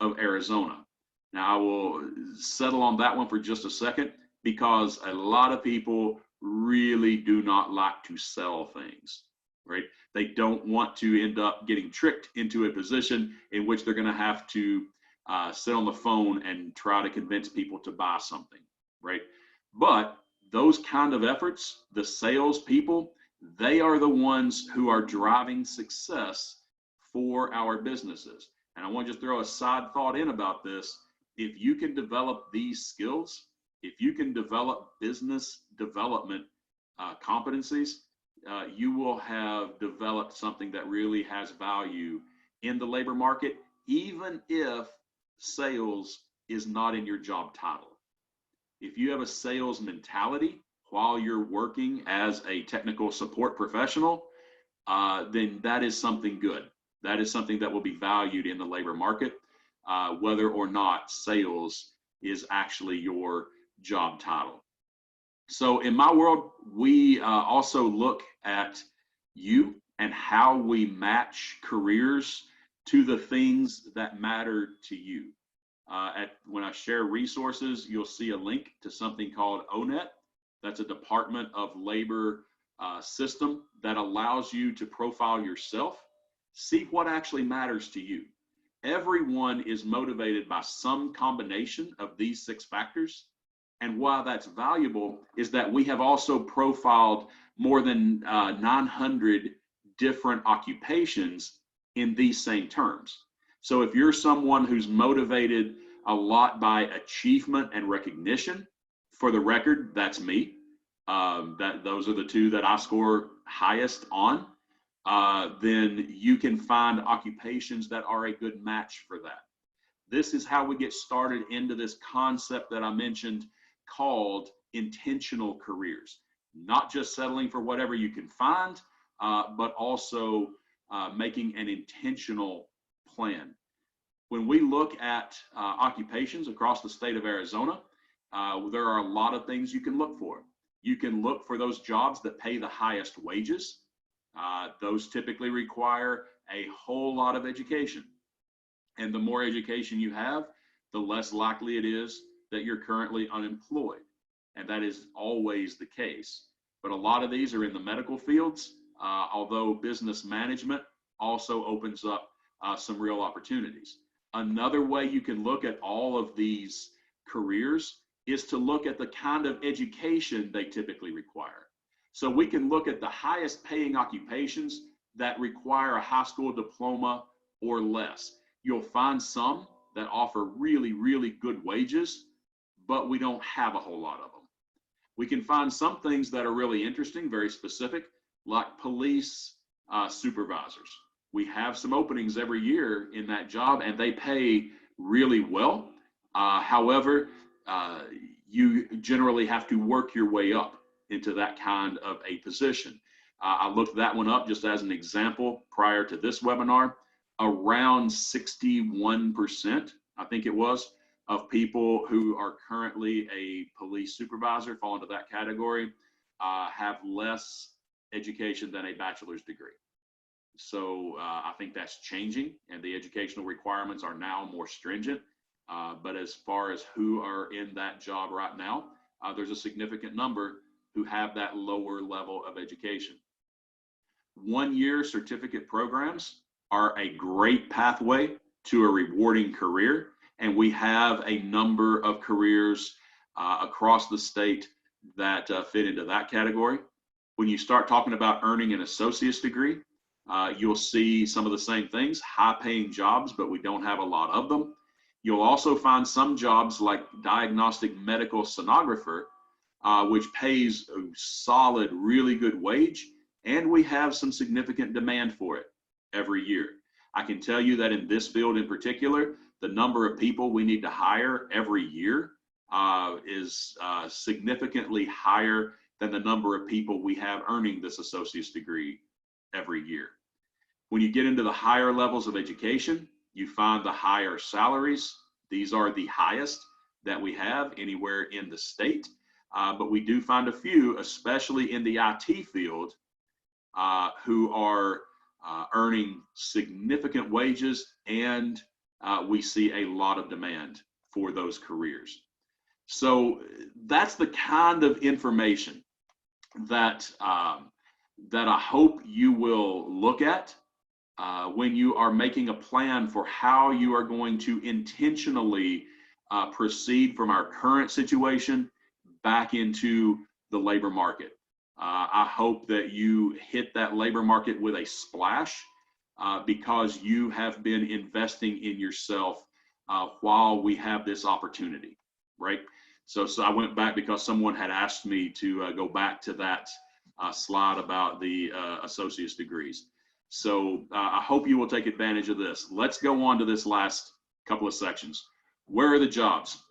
of Arizona. Now, I will settle on that one for just a second, because a lot of people really do not like to sell things, right? They don't want to end up getting tricked into a position in which they're going to have to sit on the phone and try to convince people to buy something, right? But those kind of efforts, the sales people, they are the ones who are driving success for our businesses. And I want to just throw a side thought in about this. If you can develop these skills, if you can develop business development competencies, you will have developed something that really has value in the labor market, even if sales is not in your job title. If you have a sales mentality while you're working as a technical support professional, then that is something good. That is something that will be valued in the labor market, whether or not sales is actually your job title. So in my world, we also look at you and how we match careers to the things that matter to you. When I share resources, you'll see a link to something called ONET. That's a Department of Labor system that allows you to profile yourself, see what actually matters to you. Everyone is motivated by some combination of these 6 factors. And why that's valuable is that we have also profiled more than 900 different occupations in these same terms. So if you're someone who's motivated a lot by achievement and recognition, for the record, that's me. Those are the 2 that I score highest on. Then you can find occupations that are a good match for that. This is how we get started into this concept that I mentioned called intentional careers. Not just settling for whatever you can find, but also making an intentional plan. When we look at occupations across the state of Arizona, there are a lot of things you can look for. You can look for those jobs that pay the highest wages. Those typically require a whole lot of education. And the more education you have, the less likely it is that you're currently unemployed. And that is always the case. But a lot of these are in the medical fields, although business management also opens up some real opportunities. Another way you can look at all of these careers is to look at the kind of education they typically require. So we can look at the highest paying occupations that require a high school diploma or less. You'll find some that offer really, really good wages, but we don't have a whole lot of them. We can find some things that are really interesting, very specific, like police supervisors. We have some openings every year in that job, and they pay really well. However, you generally have to work your way up into that kind of a position. I looked that one up just as an example prior to this webinar. Around 61%, I think it was, of people who are currently a police supervisor, fall into that category, have less education than a bachelor's degree. So I think that's changing, and the educational requirements are now more stringent. But as far as who are in that job right now, there's a significant number who have that lower level of education. 1-year certificate programs are a great pathway to a rewarding career, and we have a number of careers across the state that fit into that category. When you start talking about earning an associate's degree, you'll see some of the same things, high-paying jobs, but we don't have a lot of them. You'll also find some jobs like diagnostic medical sonographer, which pays a solid, really good wage, and we have some significant demand for it every year. I can tell you that in this field in particular, the number of people we need to hire every year is significantly higher than the number of people we have earning this associate's degree every year. When you get into the higher levels of education, you find the higher salaries. These are the highest that we have anywhere in the state, but we do find a few, especially in the IT field, who are earning significant wages, and we see a lot of demand for those careers. So that's the kind of information that that I hope you will look at when you are making a plan for how you are going to intentionally proceed from our current situation back into the labor market. I hope that you hit that labor market with a splash because you have been investing in yourself while we have this opportunity, right? So I went back because someone had asked me to go back to that slide about the associate's degrees. So I hope you will take advantage of this. Let's go on to this last couple of sections. Where are the jobs?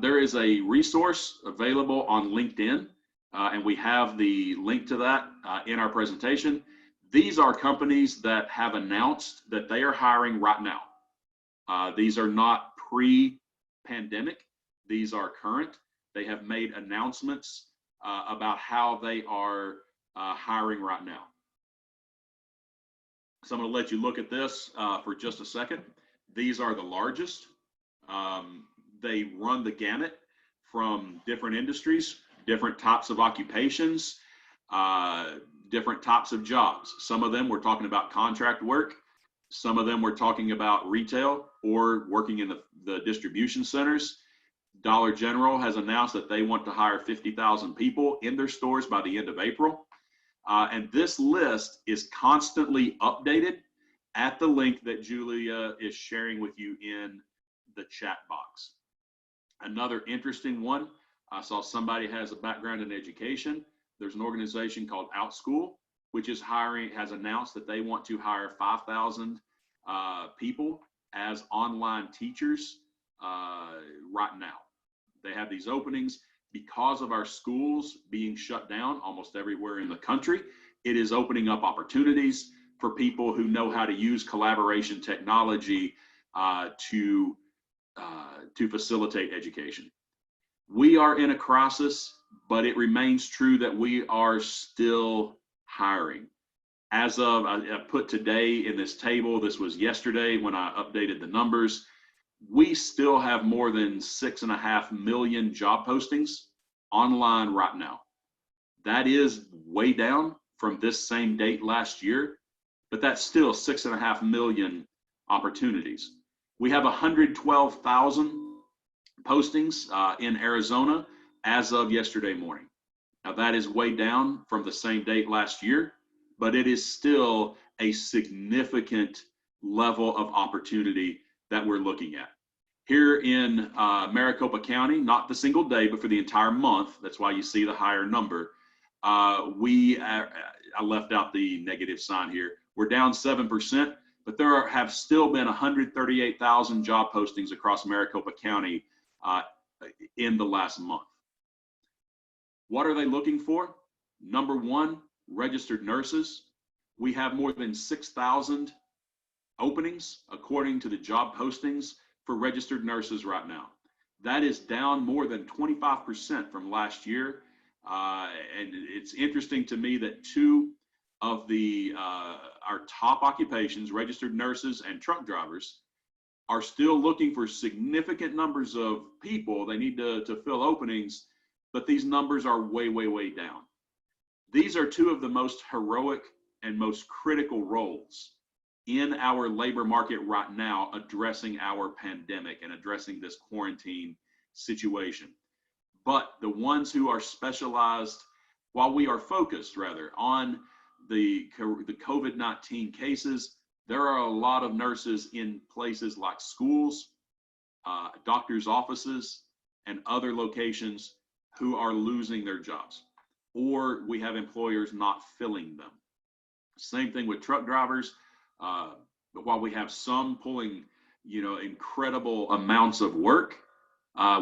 There is a resource available on LinkedIn, and we have the link to that in our presentation. These are companies that have announced that they are hiring right now. These are not pre-pandemic. These are current. They have made announcements about how they are hiring right now. So I'm going to let you look at this for just a second. These are the largest. They run the gamut from different industries, different types of occupations, different types of jobs. Some of them we're talking about contract work. Some of them we're talking about retail or working in the distribution centers. Dollar General has announced that they want to hire 50,000 people in their stores by the end of April. And this list is constantly updated at the link that Julia is sharing with you in the chat box. Another interesting one, I saw somebody has a background in education. There's an organization called OutSchool, which is has announced that they want to hire 5,000 people as online teachers right now. They have these openings because of our schools being shut down almost everywhere in the country. It is opening up opportunities for people who know how to use collaboration technology to facilitate education. We are in a crisis, but it remains true that we are still hiring. As of, I put today in this table, this was yesterday when I updated the numbers, we still have more than 6.5 million job postings online right now. That is way down from this same date last year, but that's still 6.5 million opportunities. We have 112,000 postings in Arizona as of yesterday morning. Now that is way down from the same date last year, but it is still a significant level of opportunity that we're looking at. Here in Maricopa County, not the single day, but for the entire month, that's why you see the higher number. I left out the negative sign here. We're down 7%, but there have still been 138,000 job postings across Maricopa County in the last month. What are they looking for? Number one, registered nurses. We have more than 6,000 openings according to the job postings for registered nurses right now. That is down more than 25% from last year. And it's interesting to me that two of our top occupations, registered nurses and truck drivers, are still looking for significant numbers of people. They need to fill openings, but these numbers are way, way, way down. These are two of the most heroic and most critical roles in our labor market right now, addressing our pandemic and addressing this quarantine situation. But the ones who are specialized, while we are focused rather on the COVID-19 cases, there are a lot of nurses in places like schools, doctors' offices, and other locations who are losing their jobs, or we have employers not filling them. Same thing with truck drivers. But while we have some pulling, incredible amounts of work,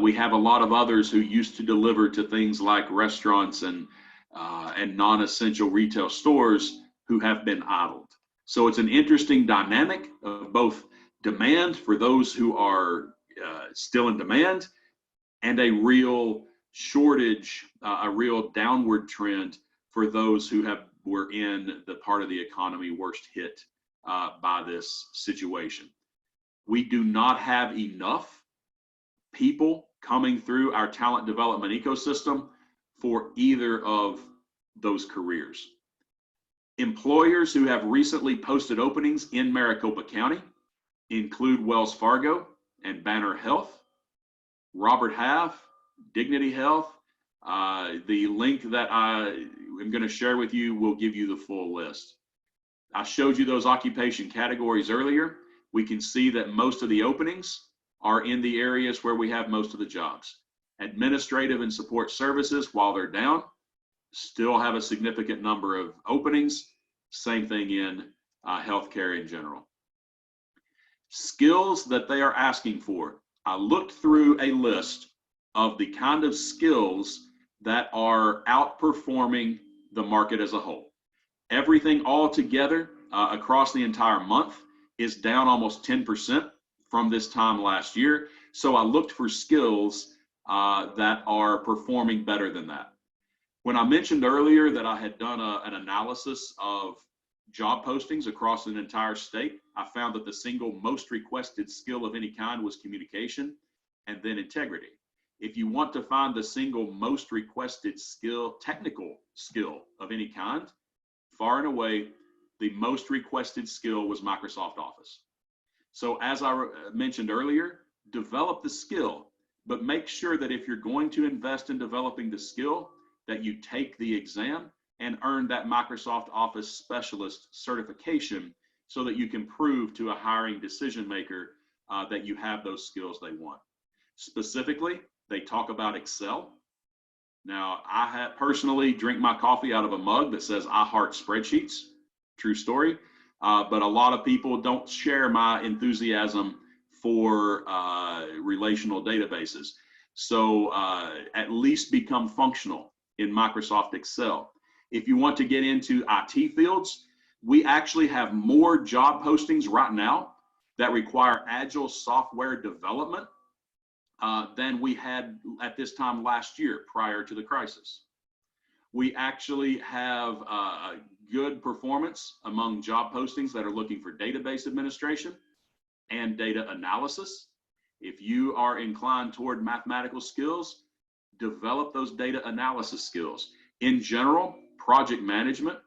we have a lot of others who used to deliver to things like restaurants and non-essential retail stores who have been idled. So it's an interesting dynamic of both demand for those who are still in demand and a real shortage, a real downward trend for those who were in the part of the economy worst hit by this situation. We do not have enough people coming through our talent development ecosystem for either of those careers. Employers who have recently posted openings in Maricopa County include Wells Fargo and Banner Health, Robert Half, Dignity Health. The link that I am going to share with you will give you the full list. I showed you those occupation categories earlier. We can see that most of the openings are in the areas where we have most of the jobs. Administrative and support services, while they're down, still have a significant number of openings. Same thing in healthcare in general. Skills that they are asking for. I looked through a list of the kind of skills that are outperforming the market as a whole. Everything all together across the entire month is down almost 10% from this time last year. So I looked for skills that are performing better than that. When I mentioned earlier that I had done an analysis of job postings across an entire state, I found that the single most requested skill of any kind was communication and then integrity. If you want to find the single most requested skill, technical skill of any kind, far and away, the most requested skill was Microsoft Office. So as I mentioned earlier, develop the skill, but make sure that if you're going to invest in developing the skill, that you take the exam and earn that Microsoft Office Specialist certification so that you can prove to a hiring decision maker that you have those skills they want. Specifically, they talk about Excel. Now, I personally drink my coffee out of a mug that says I heart spreadsheets, true story, but a lot of people don't share my enthusiasm for relational databases. So at least become functional in Microsoft Excel. If you want to get into IT fields, we actually have more job postings right now that require agile software development than we had at this time last year prior to the crisis. We actually have a good performance among job postings that are looking for database administration and data analysis. If you are inclined toward mathematical skills, develop those data analysis skills. In general, project management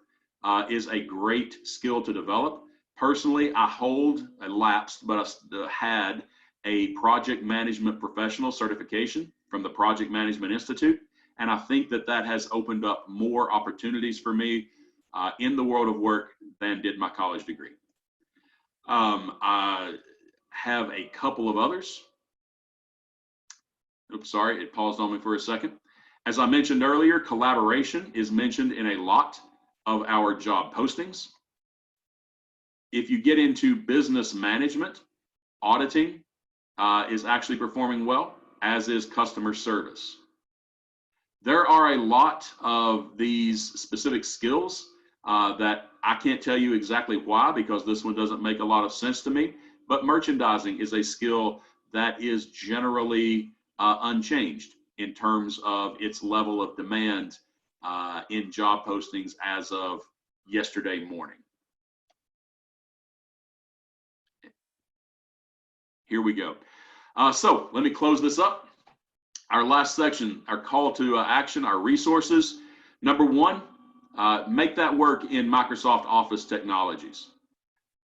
is a great skill to develop. Personally, I hold a lapsed, but I had a project management professional certification from the Project Management Institute. And I think that that has opened up more opportunities for me in the world of work than did my college degree. I have a couple of others. Oops, sorry, it paused on me for a second. As I mentioned earlier, collaboration is mentioned in a lot of our job postings. If you get into business management, auditing is actually performing well, as is customer service. There are a lot of these specific skills that I can't tell you exactly why, because this one doesn't make a lot of sense to me, but merchandising is a skill that is generally unchanged in terms of its level of demand in job postings as of yesterday morning. Here we go. So let me close this up. Our last section, our call to action, our resources. Number one, make that work in Microsoft Office technologies.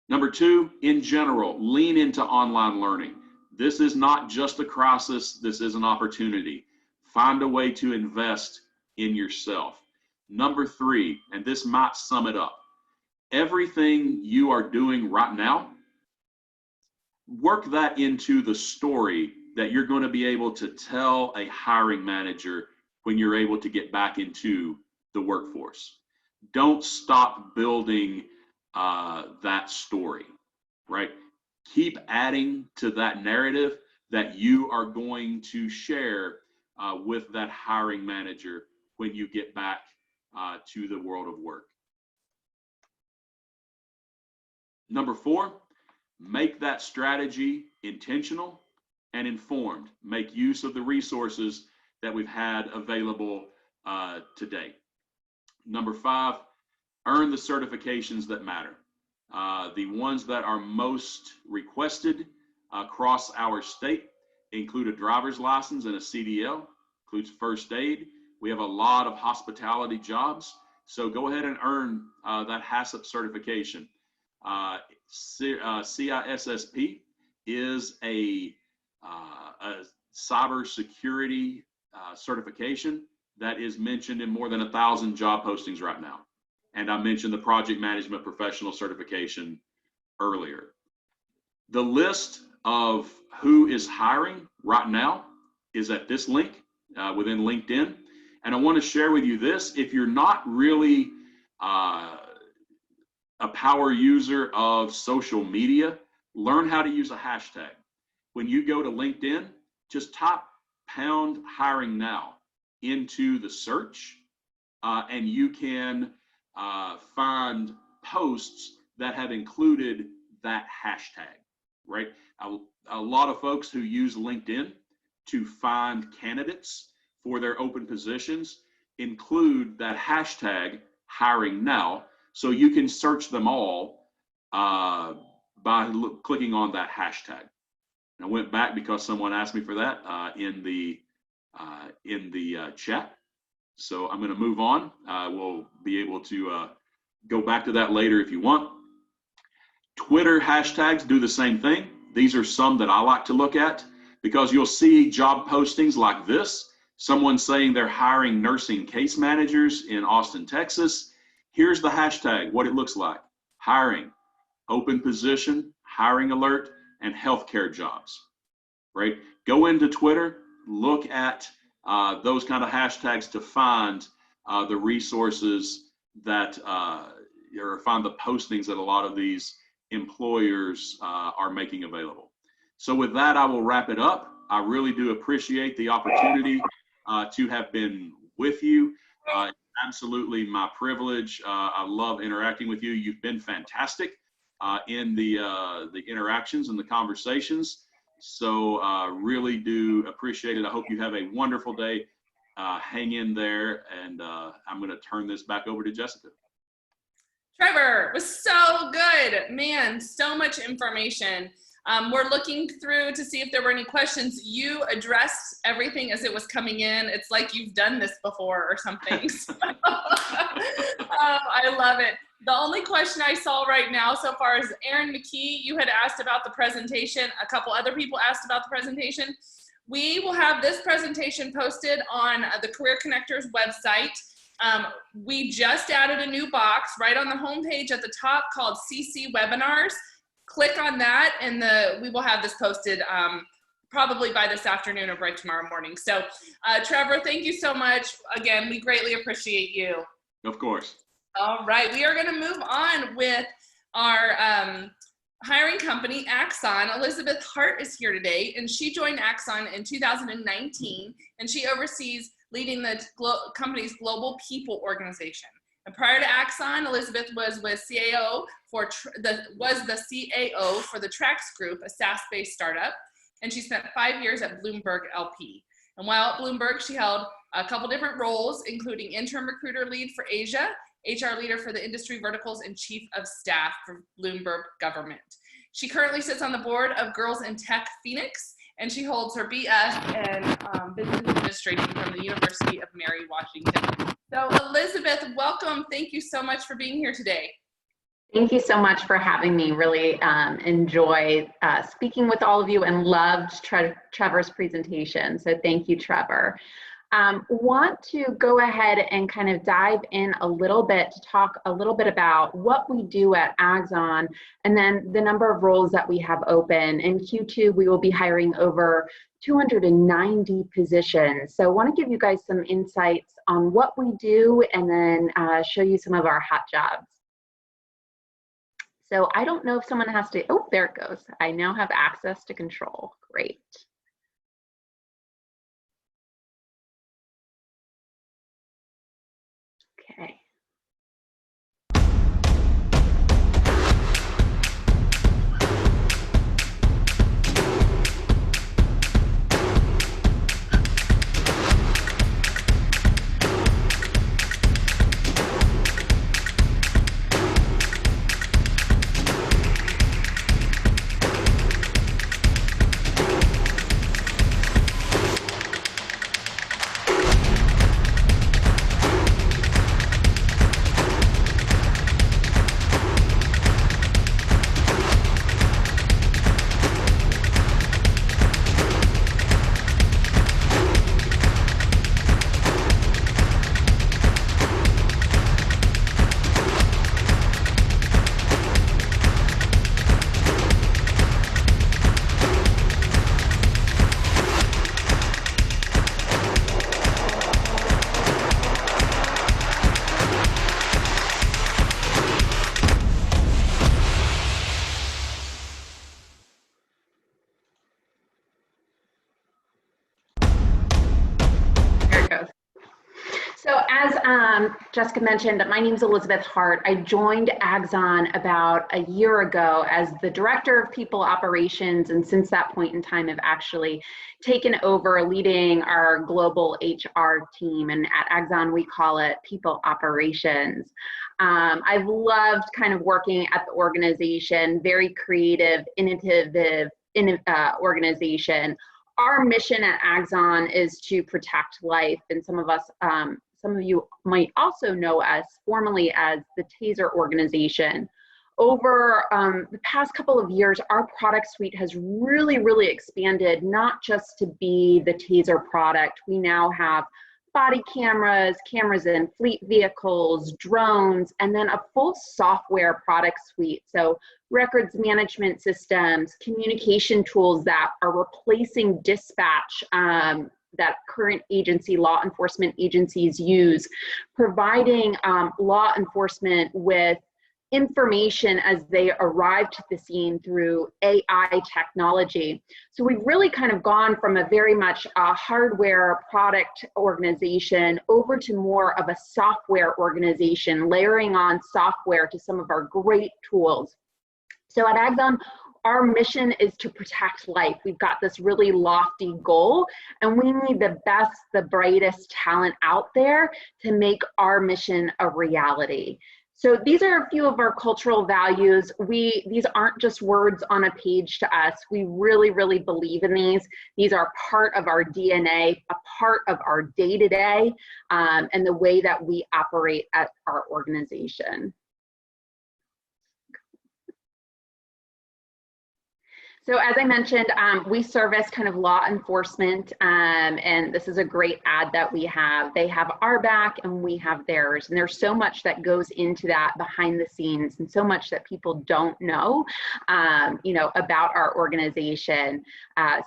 Number two, in general, lean into online learning. This is not just a crisis, this is an opportunity. Find a way to invest in yourself. Number three, and this might sum it up, everything you are doing right now, work that into the story that you're going to be able to tell a hiring manager when you're able to get back into the workforce. Don't stop building that story. right? Keep adding to that narrative that you are going to share with that hiring manager when you get back to the world of work. Number 4, make that strategy intentional and informed. Make use of the resources that we've had available today. Number 5, earn the certifications that matter. The ones that are most requested across our state include a driver's license and a CDL, includes first aid. We have a lot of hospitality jobs, so go ahead and earn that HACCP certification. CISSP is a cybersecurity certification that is mentioned in more than 1,000 job postings right now. And I mentioned the project management professional certification earlier. The list of who is hiring right now is at this link within LinkedIn. And I want to share with you this: if you're not really a power user of social media, learn how to use a hashtag. When you go to LinkedIn, just type #hiring now into the search, and you can find posts that have included that hashtag, right? A lot of folks who use LinkedIn to find candidates for their open positions include that hashtag hiring now, so you can search them all by clicking on that hashtag. And I went back because someone asked me for that in the chat. So I'm going to move on. We'll be able to go back to that later if you want. Twitter hashtags do the same thing. These are some that I like to look at because you'll see job postings like this. Someone saying they're hiring nursing case managers in Austin, Texas. Here's the hashtag, what it looks like: hiring, open position, hiring alert, and healthcare jobs, right? Go into Twitter, look at those kind of hashtags to find the resources that, or find the postings that a lot of these employers are making available. So with that, I will wrap it up. I really do appreciate the opportunity to have been with you. Absolutely my privilege. I love interacting with you. You've been fantastic in the interactions and the conversations. So really do appreciate it. I hope you have a wonderful day. Hang in there, and I'm going to turn this back over to Jessica. Trevor, it was so good. Man, so much information. We're looking through to see if there were any questions. You addressed everything as it was coming in. It's like you've done this before or something. So, I love it. The only question I saw right now so far is Aaron McKee. You had asked about the presentation. A couple other people asked about the presentation. We will have this presentation posted on the Career Connectors website. We just added a new box right on the homepage at the top called CC Webinars. Click on that, and we will have this posted probably by this afternoon or by tomorrow morning. So, Trevor, thank you so much. Again, we greatly appreciate you. Of course. All right, we are going to move on with our hiring company, Axon. Elizabeth Hart is here today, and she joined Axon in 2019, and she oversees leading the company's global people organization. And prior to Axon, Elizabeth was with CAO the CAO for the Trax Group, a SaaS-based startup, and she spent 5 years at Bloomberg LP. And while at Bloomberg, she held a couple different roles, including interim recruiter lead for Asia, HR leader for the industry verticals, and chief of staff for Bloomberg Government. She currently sits on the board of Girls in Tech Phoenix, and she holds her BS in business administration from the University of Mary Washington. So Elizabeth, welcome. Thank you so much for being here today. Thank you so much for having me. Really enjoyed speaking with all of you and loved Trevor's presentation. So thank you, Trevor. Want to go ahead and kind of dive in a little bit to talk a little bit about what we do at Axon and then the number of roles that we have open. In Q2, we will be hiring over 290 positions. So I want to give you guys some insights on what we do and then show you some of our hot jobs. So I don't know if someone has to, oh, there it goes. I now have access to control. Great. Okay. So as Jessica mentioned, my name is Elizabeth Hart. I joined Axon about a year ago as the Director of People Operations, and since that point in time have actually taken over leading our global HR team, and at Axon we call it People Operations. I've loved kind of working at the organization, very creative, innovative organization. Our mission at Axon is to protect life, and some of you might also know us formerly as the TASER organization. Over the past couple of years, our product suite has really expanded, not just to be the TASER product. We now have body cameras, cameras in fleet vehicles, drones, and then a full software product suite. So records management systems, communication tools that are replacing dispatch that current law enforcement agencies use, providing law enforcement with information as they arrive to the scene through AI technology. So we've really kind of gone from a very much hardware product organization over to more of a software organization, layering on software to some of our great tools. So at Axon, our mission is to protect life. We've got this really lofty goal, and we need the best, the brightest talent out there to make our mission a reality. So these are a few of our cultural values. These aren't just words on a page to us. We really believe in these. These are part of our DNA, a part of our day-to-day, and the way that we operate at our organization. So as I mentioned, we service kind of law enforcement, and this is a great ad that we have. They have our back and we have theirs, and there's so much that goes into that behind the scenes, and so much that people don't know, about our organization.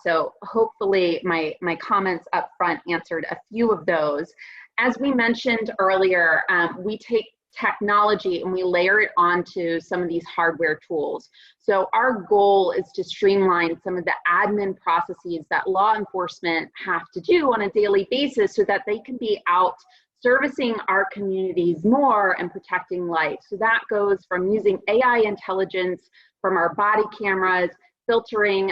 So hopefully my comments up front answered a few of those. As we mentioned earlier, we take technology and we layer it onto some of these hardware tools. So our goal is to streamline some of the admin processes that law enforcement have to do on a daily basis so that they can be out servicing our communities more and protecting life. So that goes from using AI intelligence from our body cameras, filtering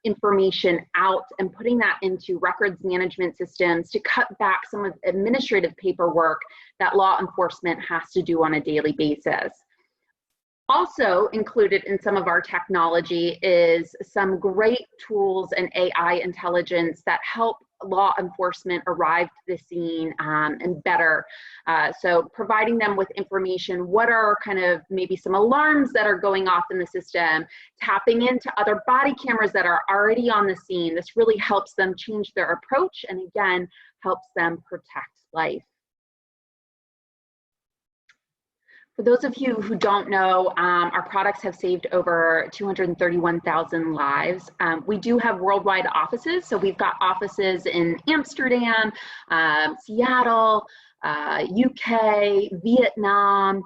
information out and putting that into records management systems to cut back some of the administrative paperwork that law enforcement has to do on a daily basis. Also included in some of our technology is some great tools and AI intelligence that help law enforcement arrive to the scene and better. So providing them with information, what are kind of maybe some alarms that are going off in the system, tapping into other body cameras that are already on the scene. This really helps them change their approach and again, helps them protect life. For those of you who don't know, our products have saved over 231,000 lives. We do have worldwide offices. So we've got offices in Amsterdam, Seattle, UK, Vietnam,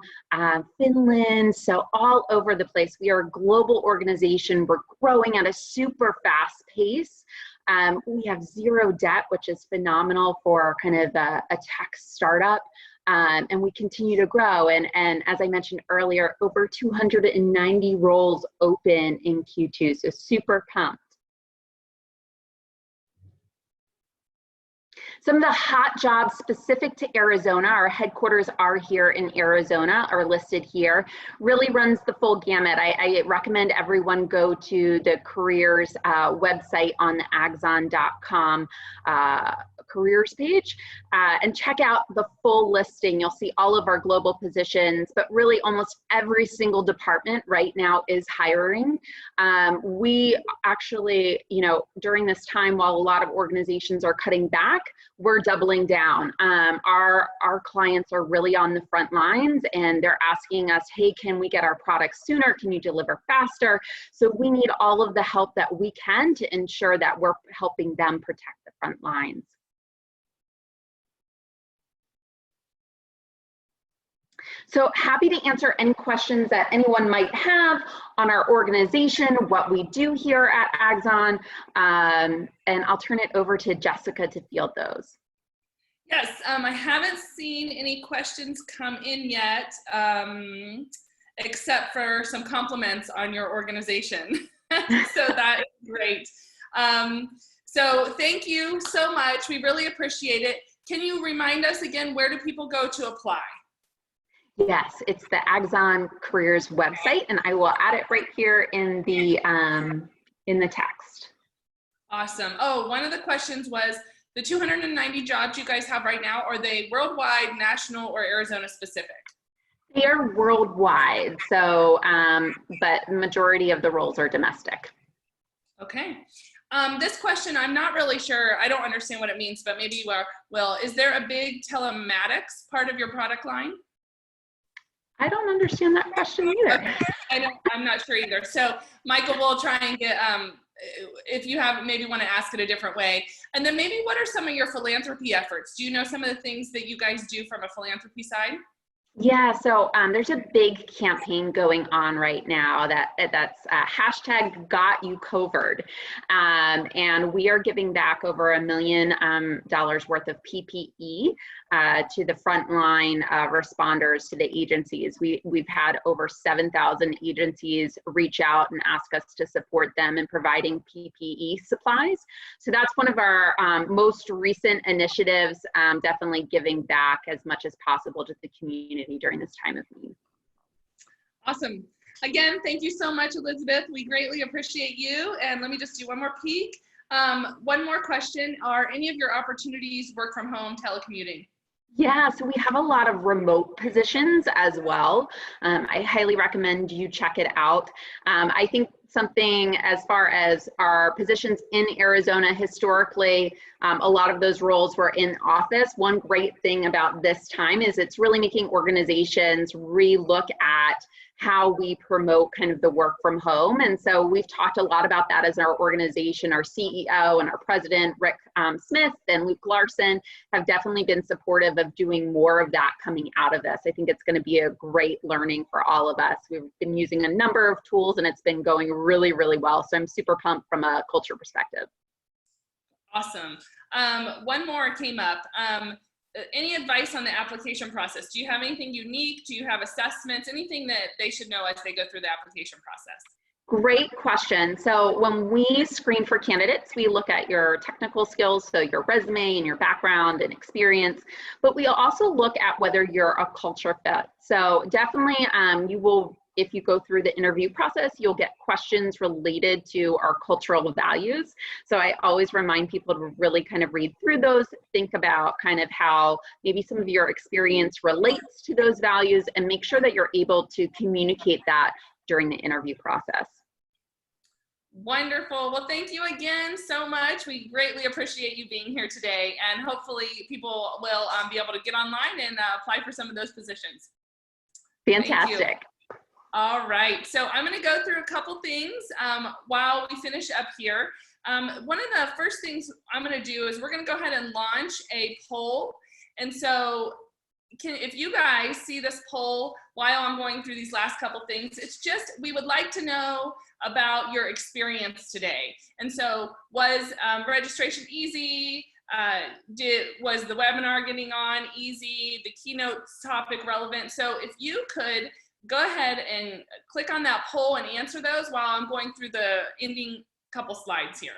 Finland, so all over the place. We are a global organization. We're growing at a super fast pace. We have zero debt, which is phenomenal for kind of a tech startup. And we continue to grow. And as I mentioned earlier, over 290 roles open in Q2, so super pumped. Some of the hot jobs specific to Arizona, our headquarters are here in Arizona, are listed here. Really runs the full gamut. I recommend everyone go to the careers website on the axon.com careers page and check out the full listing. You'll see all of our global positions, but really almost every single department right now is hiring. We actually, you know, during this time, while a lot of organizations are cutting back, we're doubling down. Our clients are really on the front lines and they're asking us, hey, can we get our products sooner? Can you deliver faster? So we need all of the help that we can to ensure that we're helping them protect the front lines. So happy to answer any questions that anyone might have on our organization, what we do here at Axon, and I'll turn it over to Jessica to field those. Yes, I haven't seen any questions come in yet, except for some compliments on your organization. So that is great. So thank you so much. We really appreciate it. Can you remind us again, where do people go to apply? Yes, it's the Axon Careers website, and I will add it right here in the text. Awesome. Oh, one of the questions was the 290 jobs you guys have right now, are they worldwide, national, or Arizona specific? They are worldwide, so but majority of the roles are domestic. Okay. This question, I'm not really sure. I don't understand what it means, but maybe you are. Well, is there a big telematics part of your product line? I don't understand that question either. Okay. I'm not sure either. So Michael will try and get, if you have, maybe want to ask it a different way. And then maybe what are some of your philanthropy efforts? Do you know some of the things that you guys do from a philanthropy side? Yeah, so there's a big campaign going on right now that's hashtag Got You Covered, and we are giving back over $1 million worth of PPE to the frontline responders, to the agencies. We've had over 7,000 agencies reach out and ask us to support them in providing PPE supplies. So that's one of our most recent initiatives, definitely giving back as much as possible to the community during this time of need. Awesome. Again, thank you so much, Elizabeth. We greatly appreciate you. And let me just do one more peek. One more question. Are any of your opportunities work from home telecommuting? Yeah, so we have a lot of remote positions as well. I highly recommend you check it out. I think something as far as our positions in Arizona, historically, a lot of those roles were in office. One great thing about this time is it's really making organizations relook at how we promote kind of the work from home. And so we've talked a lot about that as our organization. Our CEO and our president, Rick Smith and Luke Larson, have definitely been supportive of doing more of that coming out of this. I think it's going to be a great learning for all of us. We've been using a number of tools and it's been going really, really well. So I'm super pumped from a culture perspective. Awesome. One more came up. Any advice on the application process? Do you have anything unique? Do you have assessments? Anything that they should know as they go through the application process? Great question. So when we screen for candidates, we look at your technical skills, so your resume and your background and experience, but we also look at whether you're a culture fit. So definitely you will, if you go through the interview process, you'll get questions related to our cultural values. So I always remind people to really kind of read through those, think about kind of how maybe some of your experience relates to those values, and make sure that you're able to communicate that during the interview process. Wonderful. Well, thank you again so much. We greatly appreciate you being here today, and hopefully people will be able to get online and apply for some of those positions. Fantastic. All right, so I'm going to go through a couple things while we finish up here. One of the first things I'm going to do is we're going to go ahead and launch a poll. And so if you guys see this poll while I'm going through these last couple things, it's just, we would like to know about your experience today. And so was registration easy? Was the webinar getting on easy? The keynote topic relevant? So if you could go ahead and click on that poll and answer those while I'm going through the ending couple slides here.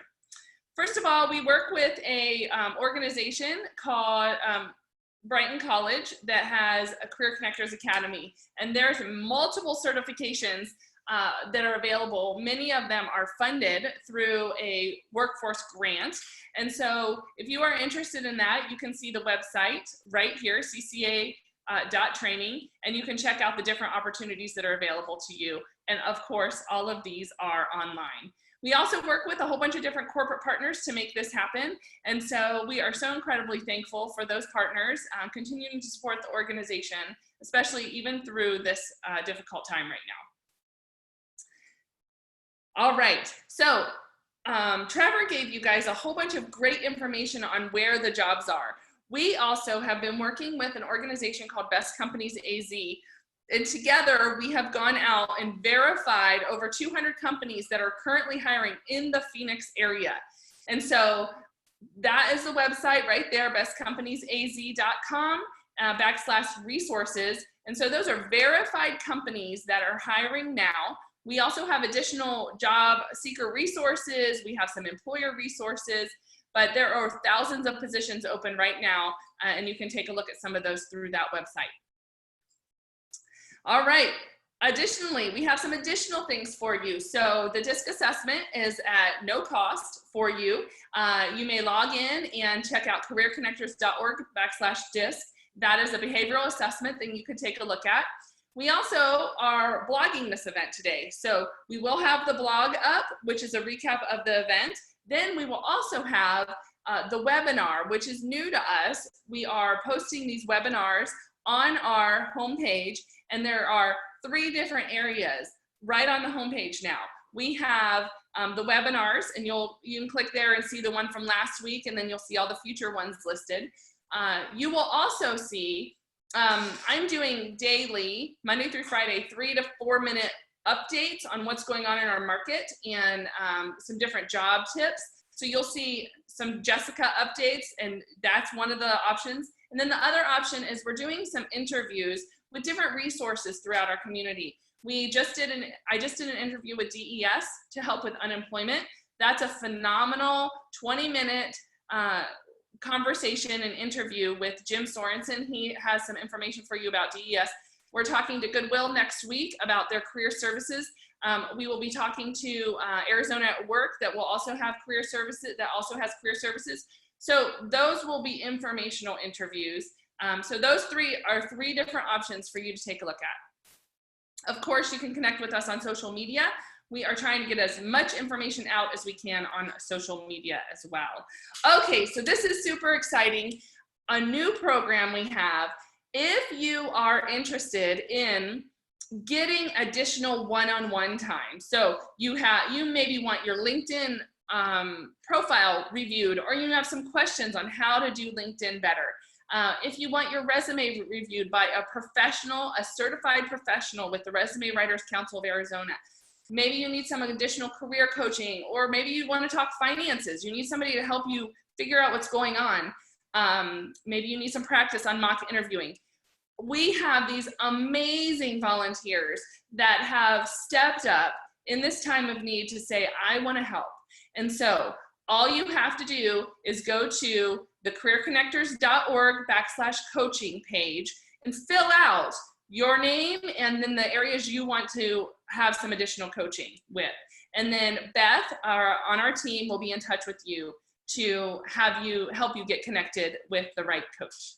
First of all, we work with a organization called Brighton College that has a Career Connectors Academy, and there's multiple certifications that are available. Many of them are funded through a workforce grant. And so if you are interested in that, you can see the website right here, cca.training, and you can check out the different opportunities that are available to you. And of course, all of these are online. We also work with a whole bunch of different corporate partners to make this happen. And so we are so incredibly thankful for those partners continuing to support the organization, especially even through this difficult time right now. All right, so Trevor gave you guys a whole bunch of great information on where the jobs are. We also have been working with an organization called Best Companies AZ, and together we have gone out and verified over 200 companies that are currently hiring in the Phoenix area. And so that is the website right there, bestcompaniesaz.com /resources. And so those are verified companies that are hiring now. We also have additional job seeker resources. We have some employer resources, but there are thousands of positions open right now, and you can take a look at some of those through that website. All right, additionally, we have some additional things for you. So the DISC assessment is at no cost for you. You may log in and check out careerconnectors.org /DISC. That is a behavioral assessment that you could take a look at. We also are blogging this event today. So we will have the blog up, which is a recap of the event. Then we will also have the webinar, which is new to us. We are posting these webinars on our homepage, and there are 3 different areas right on the homepage now. We have the webinars, and you can click there and see the one from last week, and then you'll see all the future ones listed. You will also see I'm doing daily, Monday through Friday, 3 to 4 minute updates on what's going on in our market and some different job tips. So you'll see some Jessica updates, and that's one of the options. And then the other option is we're doing some interviews with different resources throughout our community. I just did an interview with DES to help with unemployment. That's a phenomenal 20-minute conversation and interview with Jim Sorensen. He has some information for you about DES. We're talking to Goodwill next week about their career services. We will be talking to Arizona at Work that will also have career services, that also has career services. So those will be informational interviews. So those 3 are 3 different options for you to take a look at. Of course, you can connect with us on social media. We are trying to get as much information out as we can on social media as well. Okay, so this is super exciting. A new program we have. If you are interested in getting additional one-on-one time, so you maybe want your LinkedIn profile reviewed, or you have some questions on how to do LinkedIn better. If you want your resume reviewed by a professional, a certified professional with the Resume Writers Council of Arizona, maybe you need some additional career coaching, or maybe you want to talk finances. You need somebody to help you figure out what's going on. Maybe you need some practice on mock interviewing. We have these amazing volunteers that have stepped up in this time of need to say, I want to help. And so all you have to do is go to the careerconnectors.org /coaching page and fill out your name and then the areas you want to have some additional coaching with. And then Beth, on our team, will be in touch with you to help you get connected with the right coach.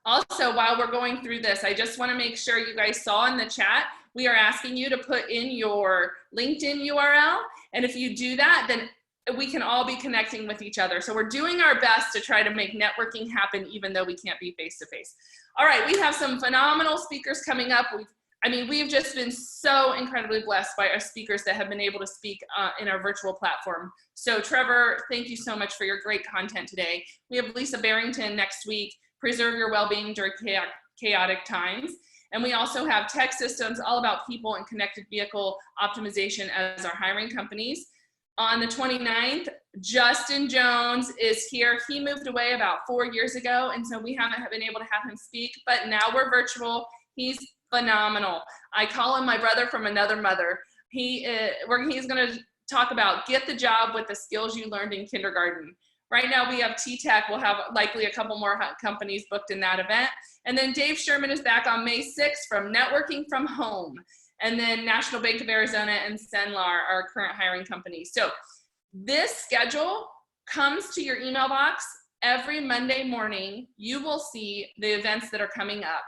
Also, while we're going through this, I just want to make sure you guys saw in the chat, we are asking you to put in your LinkedIn URL. And if you do that, then we can all be connecting with each other. So we're doing our best to try to make networking happen, even though we can't be face-to-face. All right, we have some phenomenal speakers coming up. We've just been so incredibly blessed by our speakers that have been able to speak in our virtual platform. So Trevor, thank you so much for your great content today. We have Lisa Barrington next week, Preserve Your Wellbeing During Chaotic Times. And we also have Tech Systems, all about people and connected vehicle optimization as our hiring companies. On the 29th, Justin Jones is here. He moved away about 4 years ago, and so we haven't been able to have him speak, but now we're virtual. He's phenomenal. I call him my brother from another mother. He's going to talk about get the job with the skills you learned in kindergarten. Right now we have T-Tech. We'll have likely a couple more companies booked in that event. And then Dave Sherman is back on May 6th from Networking from Home. And then National Bank of Arizona and Cenlar are our current hiring companies. So this schedule comes to your email box every Monday morning. You will see the events that are coming up.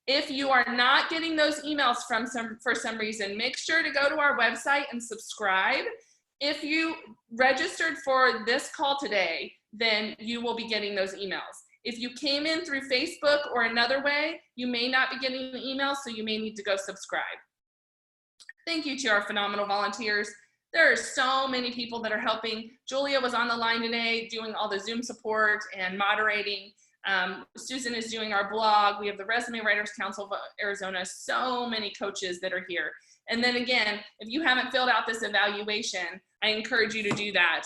If you are not getting those emails for some reason, make sure to go to our website and subscribe. If you registered for this call today, then you will be getting those emails. If you came in through Facebook or another way, you may not be getting the emails, so you may need to go subscribe. Thank you to our phenomenal volunteers. There are so many people that are helping. Julia was on the line today doing all the Zoom support and moderating. Susan is doing our blog. We have the Resume Writers Council of Arizona, so many coaches that are here. And then again, if you haven't filled out this evaluation, I encourage you to do that.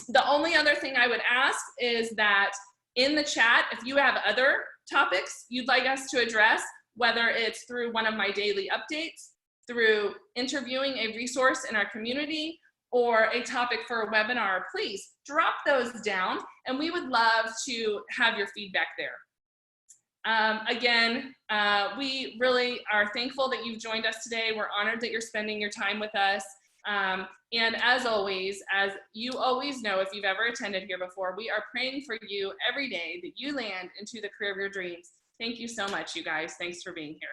The only other thing I would ask is that in the chat, if you have other topics you'd like us to address, whether it's through one of my daily updates, through interviewing a resource in our community, or a topic for a webinar, please drop those down and we would love to have your feedback there. Again, we really are thankful that you've joined us today. We're honored that you're spending your time with us. And as always, as you always know, if you've ever attended here before, we are praying for you every day that you land into the career of your dreams. Thank you so much, you guys. Thanks for being here.